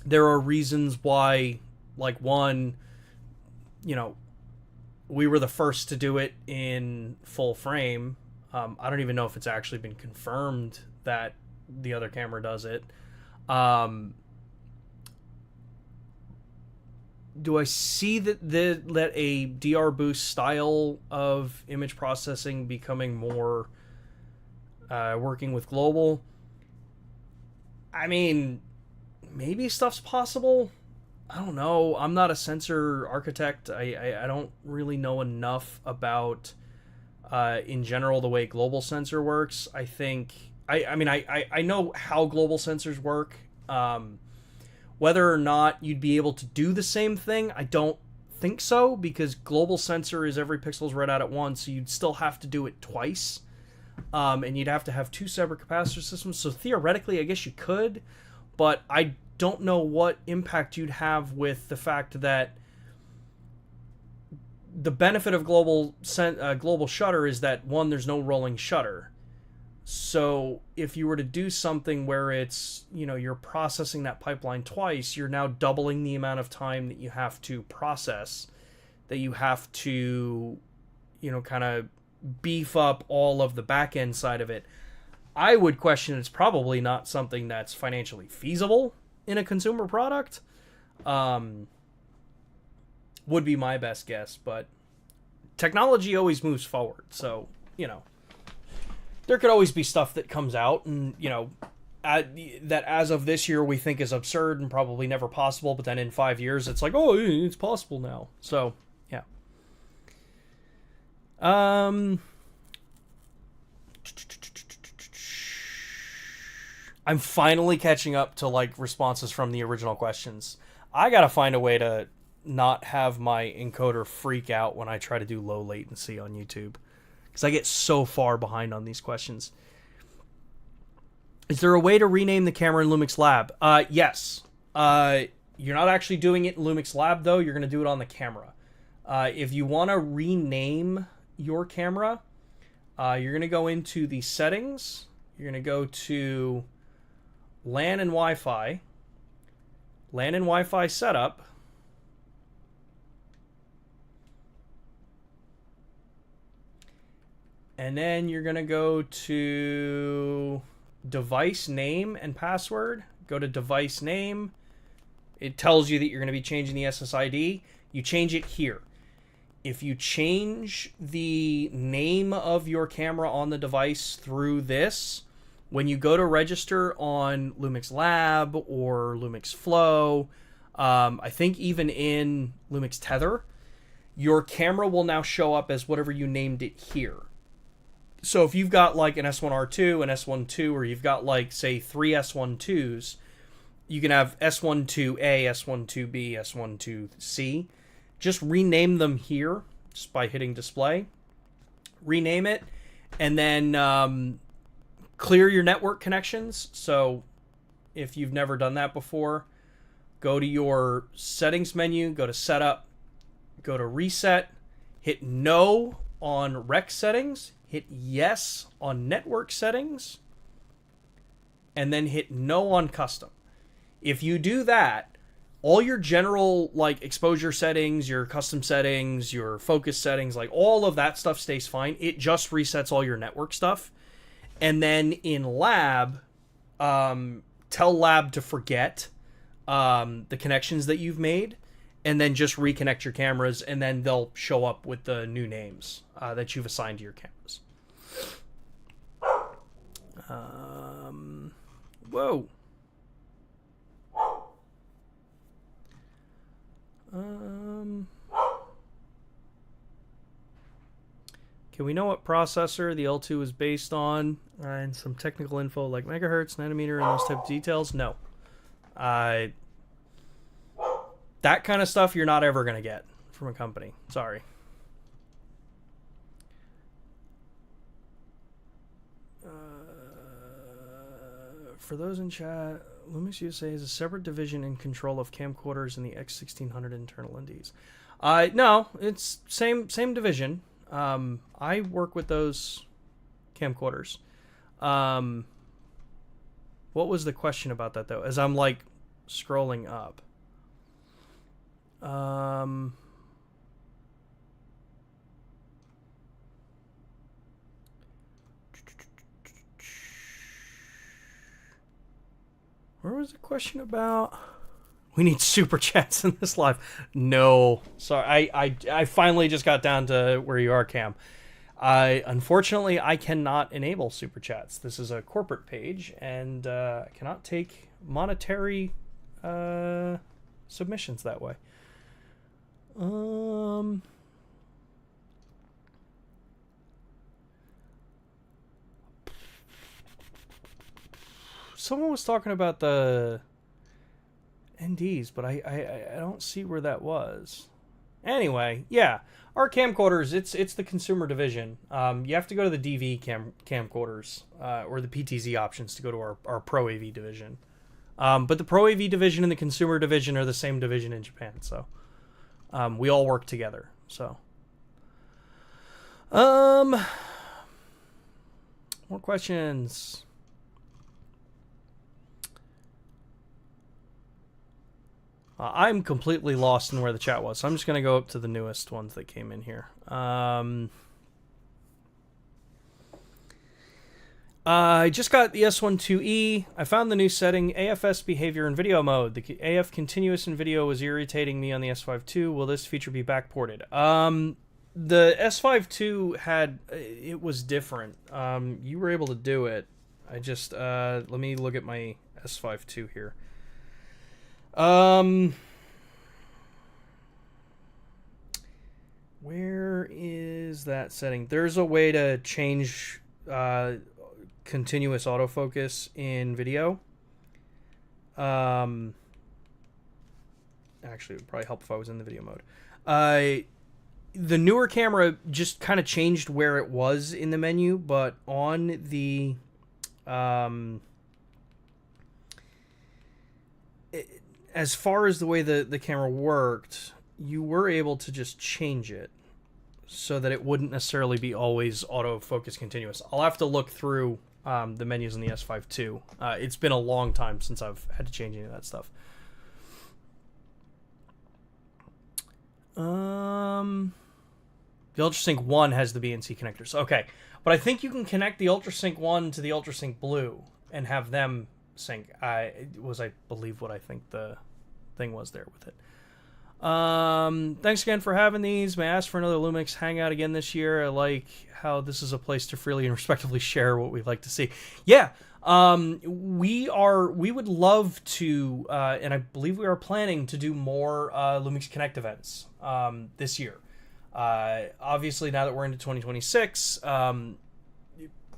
Speaker 1: There are reasons why, like, one, we were the first to do it in full frame. I don't even know if it's actually been confirmed that the other camera does it. Do I see that a DR Boost style of image processing becoming more working with global? I mean, maybe stuff's possible. I don't know. I'm not a sensor architect. I don't really know enough about, in general, the way global sensor works. I think... I know how global sensors work. Whether or not you'd be able to do the same thing, I don't think so, because global sensor is every pixel's read out at once, so you'd still have to do it twice. And you'd have to have two separate capacitor systems. So theoretically, I guess you could, but I don't know what impact you'd have with the fact that the benefit of global shutter is that, one, there's no rolling shutter. So if you were to do something where it's, you're processing that pipeline twice, you're now doubling the amount of time that you have to process, that you have to, kind of beef up all of the back end side of it. I would question it's probably not something that's financially feasible in a consumer product. Would be my best guess, but technology always moves forward. So, there could always be stuff that comes out and, that as of this year we think is absurd and probably never possible, but then in 5 years it's like, oh, it's possible now. So, yeah. I'm finally catching up to, like, responses from the original questions. I gotta find a way to not have my encoder freak out when I try to do low latency on YouTube, because I get so far behind on these questions. Is there a way to rename the camera in LUMIX Lab? Yes. You're not actually doing it in LUMIX Lab, though. You're going to do it on the camera. If you want to rename your camera, you're going to go into the settings. You're going to go to LAN and Wi-Fi. LAN and Wi-Fi setup. And then you're going to go to device name and password. Go to device name. It tells you that you're going to be changing the SSID. You change it here. If you change the name of your camera on the device through this, when you go to register on LUMIX Lab or LUMIX Flow, I think even in LUMIX Tether, your camera will now show up as whatever you named it here. So if you've got like an S1R2, an S1II, or you've got like, say, 3 S1IIs, you can have S1IIA, S1IIB, S1IIC. Just rename them here just by hitting display. Rename it, and then clear your network connections. So if you've never done that before, go to your settings menu, go to setup, go to reset, hit no on rec settings, hit yes on network settings, and then hit no on custom. If you do that, all your general like exposure settings, your custom settings, your focus settings, like all of that stuff stays fine. It just resets all your network stuff. And then in lab, tell lab to forget the connections that you've made, and then just reconnect your cameras, and then they'll show up with the new names that you've assigned to your cameras. Whoa. Can we know what processor the L2 is based on? And some technical info like megahertz, nanometer, and those type of details? No. That kind of stuff you're not ever going to get from a company. Sorry. For those in chat, LUMIX USA is a separate division in control of camcorders in the X1600 internal NDs. No, it's same division. I work with those camcorders. What was the question about that, though? As I'm, like, scrolling up. Where was the question about? We need super chats in this live. No. Sorry, I finally just got down to where you are, Cam. Unfortunately, I cannot enable super chats. This is a corporate page, and I cannot take monetary submissions that way. Someone was talking about the NDs, but I don't see where that was. Anyway, yeah, our camcorders, it's the consumer division. You have to go to the DV camcorders or the PTZ options to go to our Pro AV division. But the Pro AV division and the consumer division are the same division in Japan, so we all work together. So, more questions. I'm completely lost in where the chat was, so I'm just going to go up to the newest ones that came in here. I just got the S1II. I found the new setting, AFS behavior in video mode. The AF continuous in video was irritating me on the S5II. Will this feature be backported? The S5II it was different. You were able to do it. I just, let me look at my S5II here. Where is that setting? There's a way to change continuous autofocus in video. Actually, it would probably help if I was in the video mode. The newer camera just kind of changed where it was in the menu, but on the as far as the way the camera worked, you were able to just change it so that it wouldn't necessarily be always autofocus continuous. I'll have to look through the menus in the S5II. It's been a long time since I've had to change any of that stuff. The UltraSync 1 has the BNC connectors. Okay, but I think you can connect the UltraSync 1 to the UltraSync Blue and have them sync. I believe what I think the thing was there with it. Thanks again for having these. May I ask for another LUMIX hangout again this year? I like how this is a place to freely and respectively share what we'd like to see. Yeah, we would love to, and I believe we are planning to do more LUMIX Connect events this year. Obviously, now that we're into 2026,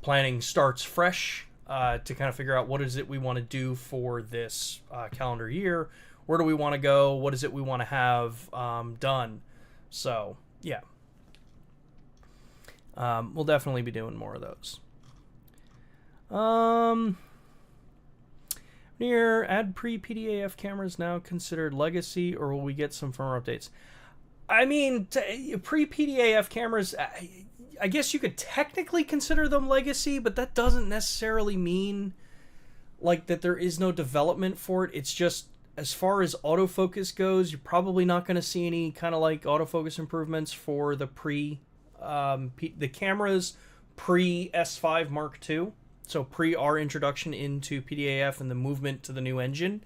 Speaker 1: planning starts fresh to kind of figure out what is it we want to do for this calendar year. Where do we want to go? What is it we want to have done? So, yeah. We'll definitely be doing more of those. Near add pre-PDAF cameras now considered legacy, or will we get some firmware updates? I mean, pre-PDAF cameras, I guess you could technically consider them legacy, but that doesn't necessarily mean like that there is no development for it. It's just, as far as autofocus goes, you're probably not going to see any kind of like autofocus improvements for the the cameras pre S5 Mark II. So pre our introduction into PDAF and the movement to the new engine.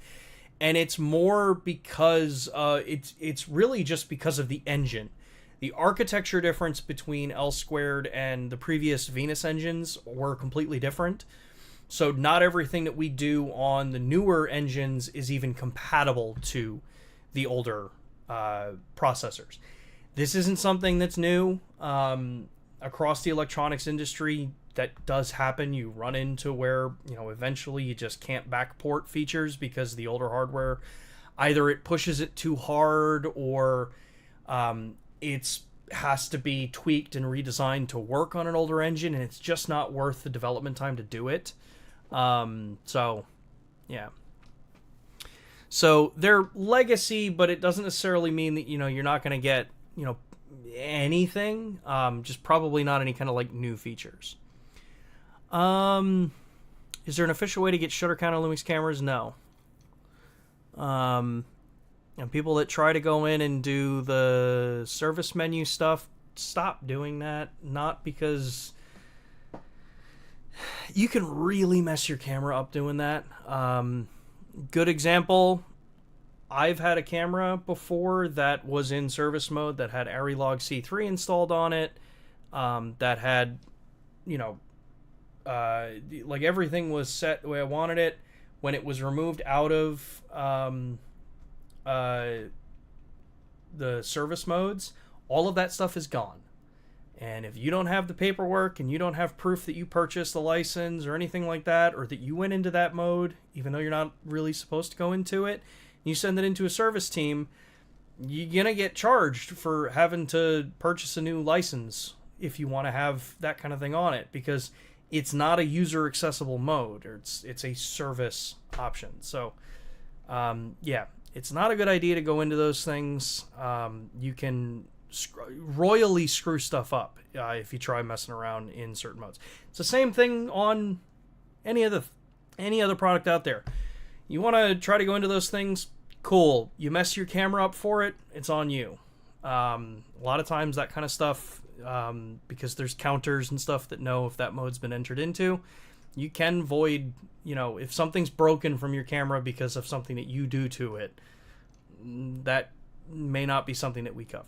Speaker 1: And it's more because it's really just because of the engine. The architecture difference between L squared and the previous Venus engines were completely different. So not everything that we do on the newer engines is even compatible to the older processors. This isn't something that's new. Across the electronics industry, that does happen. You run into where, you know, eventually you just can't backport features because the older hardware, either it pushes it too hard or it's has to be tweaked and redesigned to work on an older engine, and it's just not worth the development time to do it. So, yeah. So they're legacy, but it doesn't necessarily mean that, you know, you're not going to get, you know, anything. Just probably not any kind of like new features. Is there an official way to get shutter count on LUMIX cameras? No. And people that try to go in and do the service menu stuff, stop doing that. Not because you can really mess your camera up doing that. Good example, I've had a camera before that was in service mode that had Arilog C3 installed on it, that had, you know, like everything was set the way I wanted it. When it was removed out of the service modes, all of that stuff is gone. And if you don't have the paperwork and you don't have proof that you purchased the license or anything like that, or that you went into that mode, even though you're not really supposed to go into it, you send it into a service team, you're going to get charged for having to purchase a new license if you want to have that kind of thing on it, because it's not a user accessible mode, or it's a service option. So, yeah, it's not a good idea to go into those things. You can royally screw stuff up if you try messing around in certain modes. It's the same thing on any other product out there. You want to try to go into those things, cool. You mess your camera up for it, it's on you. A lot of times that kind of stuff, because there's counters and stuff that know if that mode's been entered into, you can void, you know, if something's broken from your camera because of something that you do to it, that may not be something that we cover.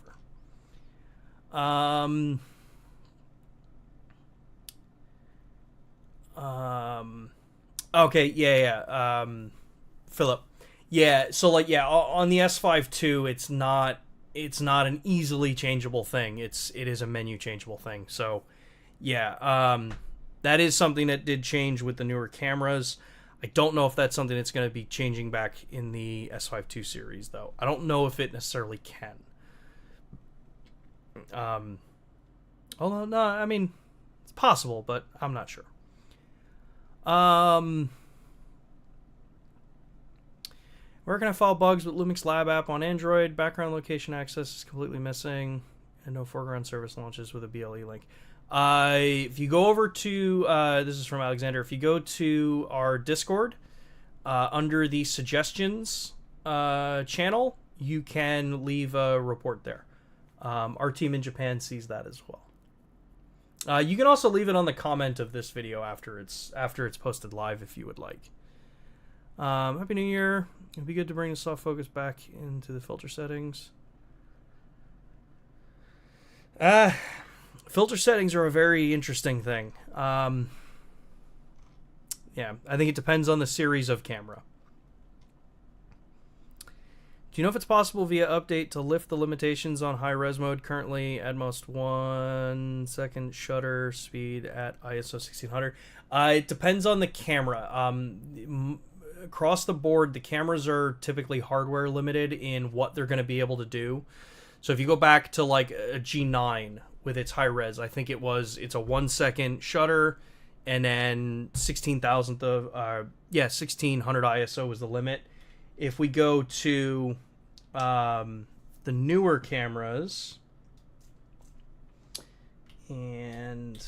Speaker 1: Okay, yeah. Philip. Yeah, so like, yeah, on the S5 II, it's not an easily changeable thing. It is a menu changeable thing. So, yeah, that is something that did change with the newer cameras. I don't know if that's something that's going to be changing back in the S1II series, though. I don't know if it necessarily can. Although, no, I mean, it's possible, but I'm not sure. Where can I follow bugs with LUMIX Lab app on Android? Background location access is completely missing, and no foreground service launches with a BLE link. If you go over to, this is from Alexander, if you go to our Discord, under the suggestions channel, you can leave a report there. Our team in Japan sees that as well. You can also leave it on the comment of this video after it's posted live if you would like. Happy New Year. It'd be good to bring the soft focus back into the filter settings. Filter settings are a very interesting thing. Yeah, I think it depends on the series of camera. Do you know if it's possible via update to lift the limitations on high-res mode? Currently, at most 1 second shutter speed at ISO 1600. It depends on the camera. Across the board, the cameras are typically hardware limited in what they're going to be able to do. So if you go back to like a G9 with its high-res, I think it's a 1 second shutter, and then 16,000th of 1600 ISO was the limit. If we go to the newer cameras, And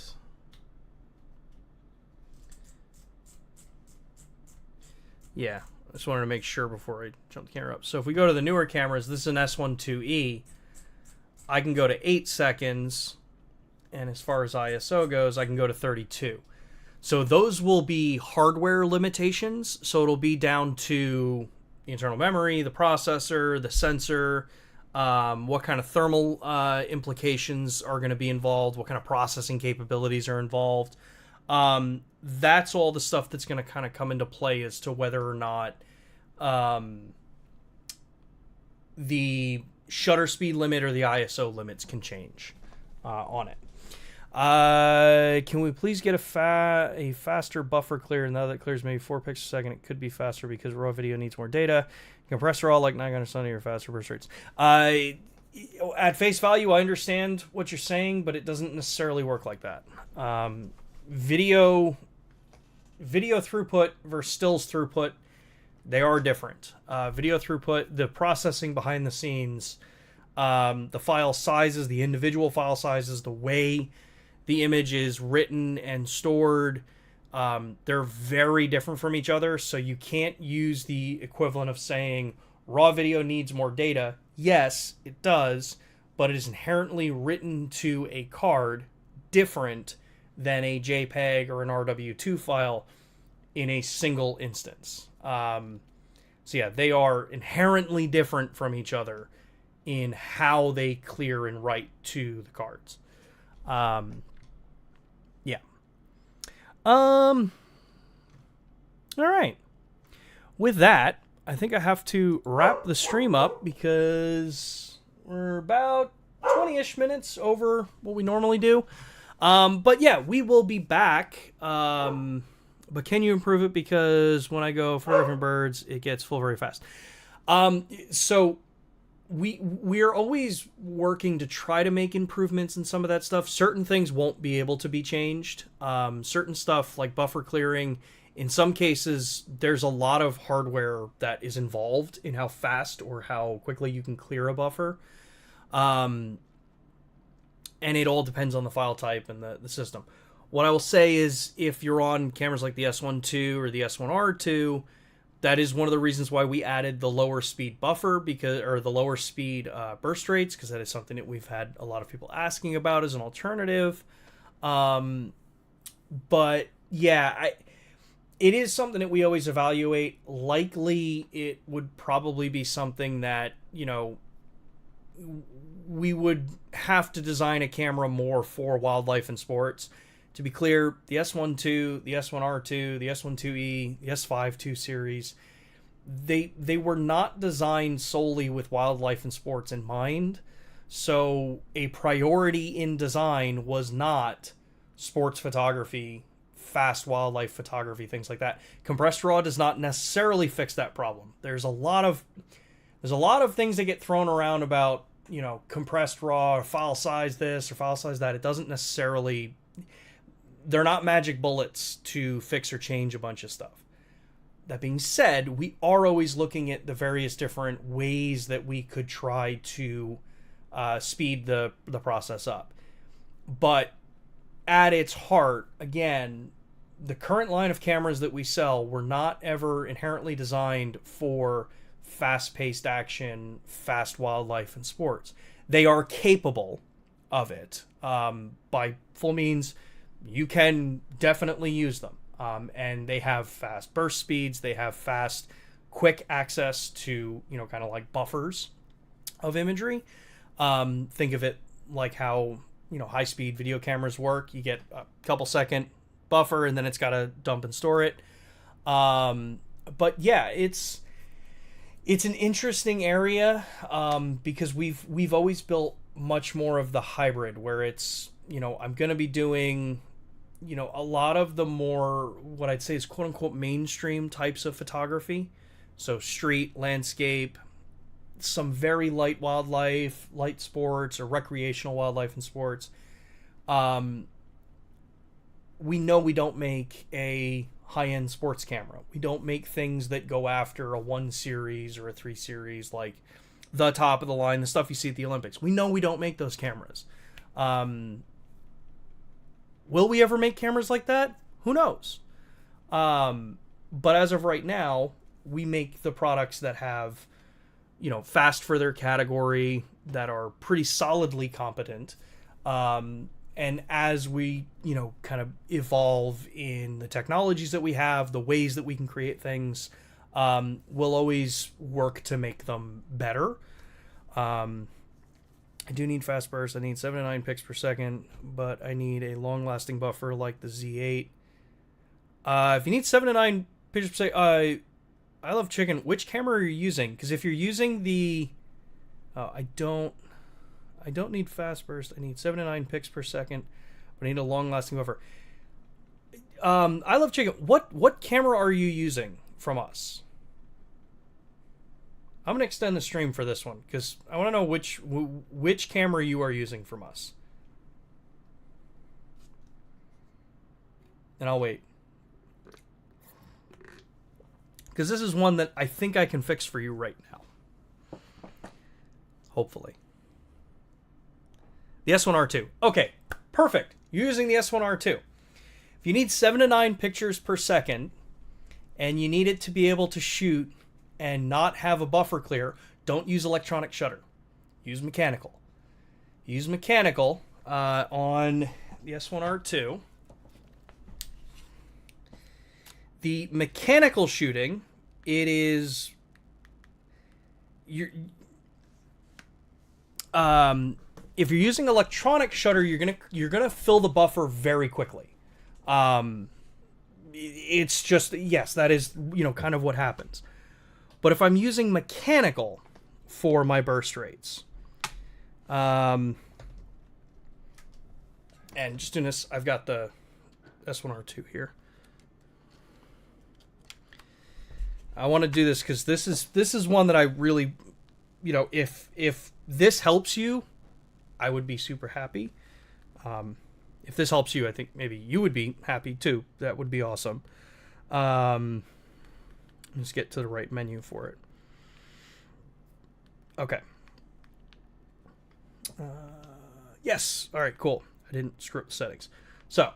Speaker 1: yeah, I just wanted to make sure before I jump the camera up. So if we go to the newer cameras, this is an S1II. I can go to 8 seconds, and as far as ISO goes, I can go to 32. So those will be hardware limitations. So it'll be down to the internal memory, the processor, the sensor, what kind of thermal implications are going to be involved, what kind of processing capabilities are involved. That's all the stuff that's going to kind of come into play as to whether or not the shutter speed limit or the ISO limits can change on it. Can we please get a faster buffer clear? Now that clears maybe 4 pixels a second, it could be faster because raw video needs more data. Compressor raw like 970 or faster burst rates. At face value, I understand what you're saying, but it doesn't necessarily work like that. Video throughput versus stills throughput, they are different. Video throughput, the processing behind the scenes, the file sizes, the individual file sizes, the way the image is written and stored, they're very different from each other. So you can't use the equivalent of saying raw video needs more data. Yes, it does, but it is inherently written to a card different than a JPEG or an RW2 file in a single instance. So yeah, they are inherently different from each other in how they clear and write to the cards. Yeah. All right. With that, I think I have to wrap the stream up because we're about 20-ish minutes over what we normally do. But yeah, we will be back. But can you improve it? Because when I go photographing birds, it gets full very fast. So we're always working to try to make improvements in some of that stuff. Certain things won't be able to be changed. Certain stuff like buffer clearing, in some cases, there's a lot of hardware that is involved in how fast or how quickly you can clear a buffer. And it all depends on the file type and the system. What I will say is if you're on cameras like the S1II or the S1R2, that is one of the reasons why we added the lower speed buffer or the lower speed burst rates, because that is something that we've had a lot of people asking about as an alternative. But yeah, it is something that we always evaluate. Likely it would probably be something that, we would have to design a camera more for wildlife and sports. To be clear, the S1II, the S1R2, the S1II, the S1II Series, they were not designed solely with wildlife and sports in mind. So a priority in design was not sports photography, fast wildlife photography, things like that. Compressed RAW does not necessarily fix that problem. There's a lot of things that get thrown around about, compressed RAW or file size this or file size that. It doesn't necessarily, they're not magic bullets to fix or change a bunch of stuff. That being said, we are always looking at the various different ways that we could try to speed the process up. But at its heart, again, the current line of cameras that we sell were not ever inherently designed for fast-paced action, fast wildlife, and sports. They are capable of it. By full means, you can definitely use them. And they have fast burst speeds. They have fast, quick access to, kind of like buffers of imagery. Think of it like how, high-speed video cameras work. You get a couple second buffer, and then it's got to dump and store it. But yeah, it's an interesting area because we've always built much more of the hybrid where it's, I'm going to be doing, a lot of the more what I'd say is quote unquote mainstream types of photography. So street, landscape, some very light wildlife, light sports, or recreational wildlife and sports. We know we don't make a high-end sports camera. We don't make things that go after a 1 series or a 3 series, like the top of the line, the stuff you see at the Olympics. We know we don't make those cameras. Will we ever make cameras like that? Who knows? But as of right now, we make the products that have, you know, fast for their category, that are pretty solidly competent. And as we, you know, kind of evolve in the technologies that we have, the ways that we can create things, we'll always work to make them better. I do need fast burst. I need 7 to 9 pics per second, but I need a long-lasting buffer like the Z8. If you need 7 to 9 pictures per second, I love chicken. Which camera are you using? Because if you're using the... I don't need fast burst. I need 7 to 9 pics per second, but I need a long-lasting buffer. I love chicken. What camera are you using from us? I'm going to extend the stream for this one, because I want to know which camera you are using from us. And I'll wait. Because this is one that I think I can fix for you right now. Hopefully. The S1R2. Okay, perfect. You're using the S1R2. If you need 7 to 9 pictures per second, and you need it to be able to shoot and not have a buffer clear, don't use electronic shutter. Use mechanical. Use mechanical on the S1R2. The mechanical shooting, it is... if you're using electronic shutter, you're gonna fill the buffer very quickly. It's just, yes, that is, you know, kind of what happens. But if I'm using mechanical for my burst rates, and just doing this, I've got the S1R2 here. I want to do this because this is one that I really, you know, if this helps you, I would be super happy. If this helps you, I think maybe you would be happy too. That would be awesome. Let's get to the right menu for it. Okay. Yes. All right, cool. I didn't screw up the settings. So,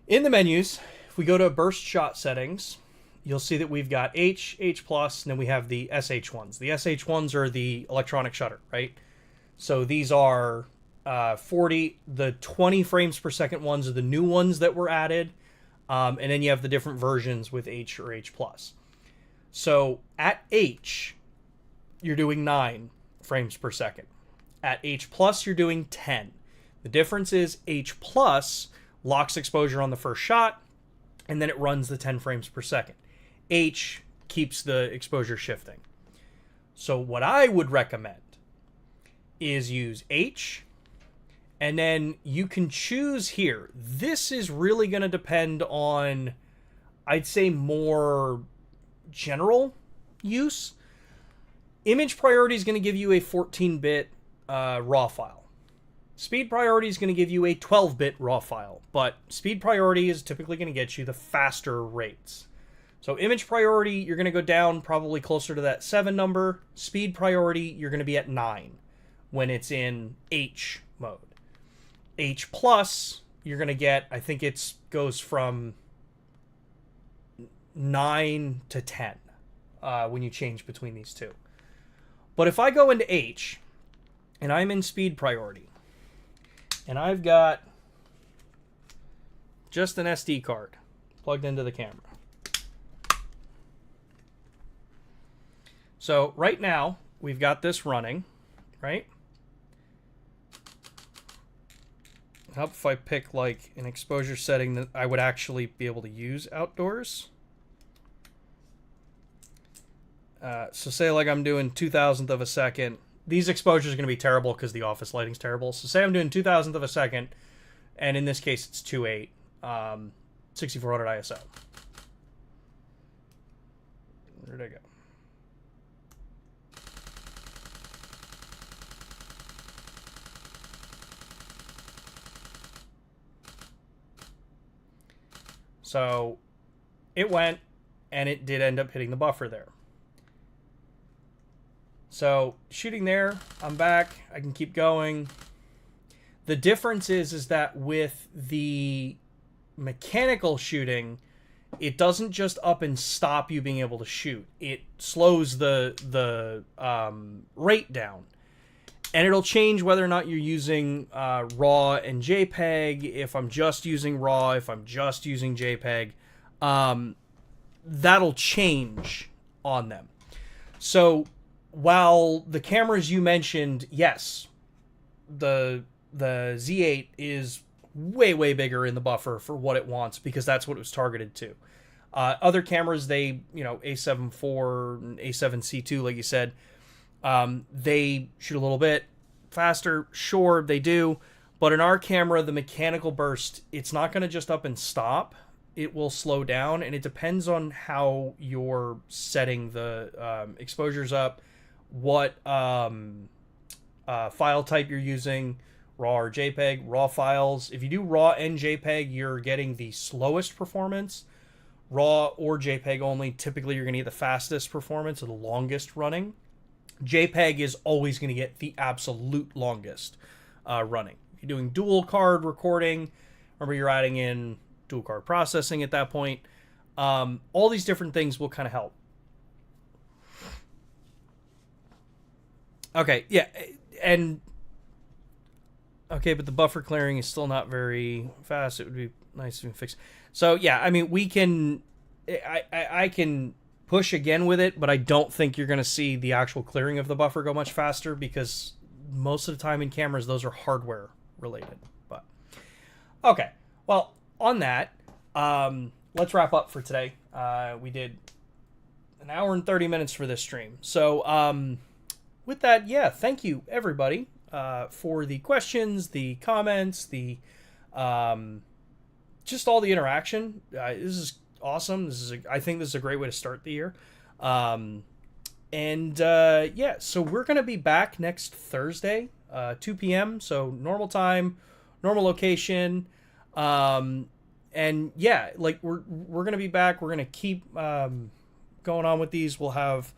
Speaker 1: in the menus, if we go to burst shot settings, you'll see that we've got H+, and then we have the SH1s. The SH1s are the electronic shutter, right? So these are 40, the 20 frames per second ones are the new ones that were added. And then you have the different versions with H or H+. So at H, you're doing 9 frames per second. At H+, you're doing 10. The difference is H+ locks exposure on the first shot, and then it runs the 10 frames per second. H keeps the exposure shifting. So what I would recommend is use H, and then you can choose here. This is really going to depend on, I'd say, more general use. Image priority is going to give you a 14-bit RAW file. Speed priority is going to give you a 12-bit RAW file, but speed priority is typically going to get you the faster rates. So image priority, you're going to go down probably closer to that 7 number. Speed priority, you're going to be at 9 when it's in H mode. H+, you're going to get, I think it goes from 9 to 10 when you change between these two. But if I go into H, and I'm in speed priority, and I've got just an SD card plugged into the camera. So right now, we've got this running, right? How if I pick like an exposure setting that I would actually be able to use outdoors? So say like I'm doing 2,000th of a second. These exposures are going to be terrible because the office lighting's terrible. So say I'm doing 2,000th of a second, and in this case it's 2.8, 6400 ISO. Where'd I go? So it went, and it did end up hitting the buffer there. So shooting there, I'm back. I can keep going. The difference is that with the mechanical shooting, it doesn't just up and stop you being able to shoot. It slows the rate down. And it'll change whether or not you're using RAW and JPEG, if I'm just using RAW, if I'm just using JPEG. That'll change on them. So while the cameras you mentioned, yes, the Z8 is way bigger in the buffer for what it wants because that's what it was targeted to. Other cameras, they, A7 IV and A7 C2, like you said, they shoot a little bit faster. Sure, they do. But in our camera, the mechanical burst, it's not going to just up and stop. It will slow down, and it depends on how you're setting the exposures up, what file type you're using, RAW or JPEG. RAW files, if you do RAW and JPEG, you're getting the slowest performance. RAW or JPEG only, typically you're going to get the fastest performance or the longest running. JPEG is always going to get the absolute longest running. If you're doing dual card recording, remember you're adding in dual card processing at that point. All these different things will kind of help. Okay, yeah, and okay, but the buffer clearing is still not very fast. It would be nice to fix. So yeah, I mean, we can, I can push again with it, but I don't think you're going to see the actual clearing of the buffer go much faster because most of the time in cameras, those are hardware related. But okay, well, on that, let's wrap up for today. We did an hour and 30 minutes for this stream. So with that, yeah, thank you everybody for the questions, the comments, the just all the interaction. This is awesome. I think this is a great way to start the year. Yeah, so we're going to be back next Thursday, 2 p.m. So normal time, normal location. And yeah, like we're going to be back. We're going to keep going on with these. We'll have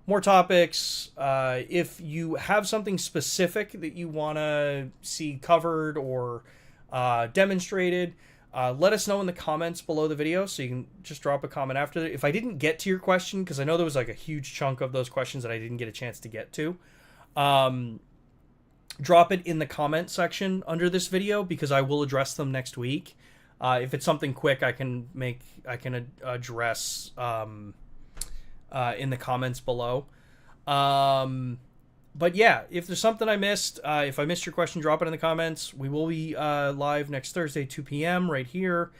Speaker 1: more topics. If you have something specific that you want to see covered or demonstrated, let us know in the comments below the video, so you can just drop a comment after it. If I didn't get to your question, because I know there was like a huge chunk of those questions that I didn't get a chance to get to, drop it in the comment section under this video, because I will address them next week. If it's something quick, I can address in the comments below. But yeah, if there's something I missed, if I missed your question, drop it in the comments. We will be live next Thursday, 2 p.m. right here.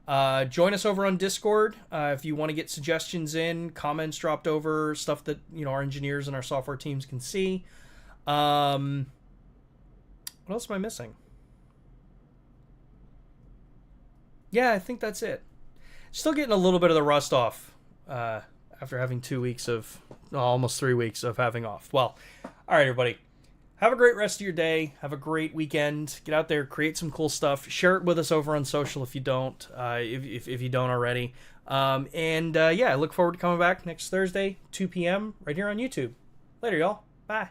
Speaker 1: Join us over on Discord if you want to get suggestions in, comments dropped over, stuff that our engineers and our software teams can see. What else am I missing? Yeah, I think that's it. Still getting a little bit of the rust off after having 2 weeks of, almost 3 weeks of having off. Well, all right, everybody. Have a great rest of your day. Have a great weekend. Get out there, create some cool stuff. Share it with us over on social if you don't, if you don't already. Yeah, I look forward to coming back next Thursday, 2 p.m. right here on YouTube. Later, y'all. Bye.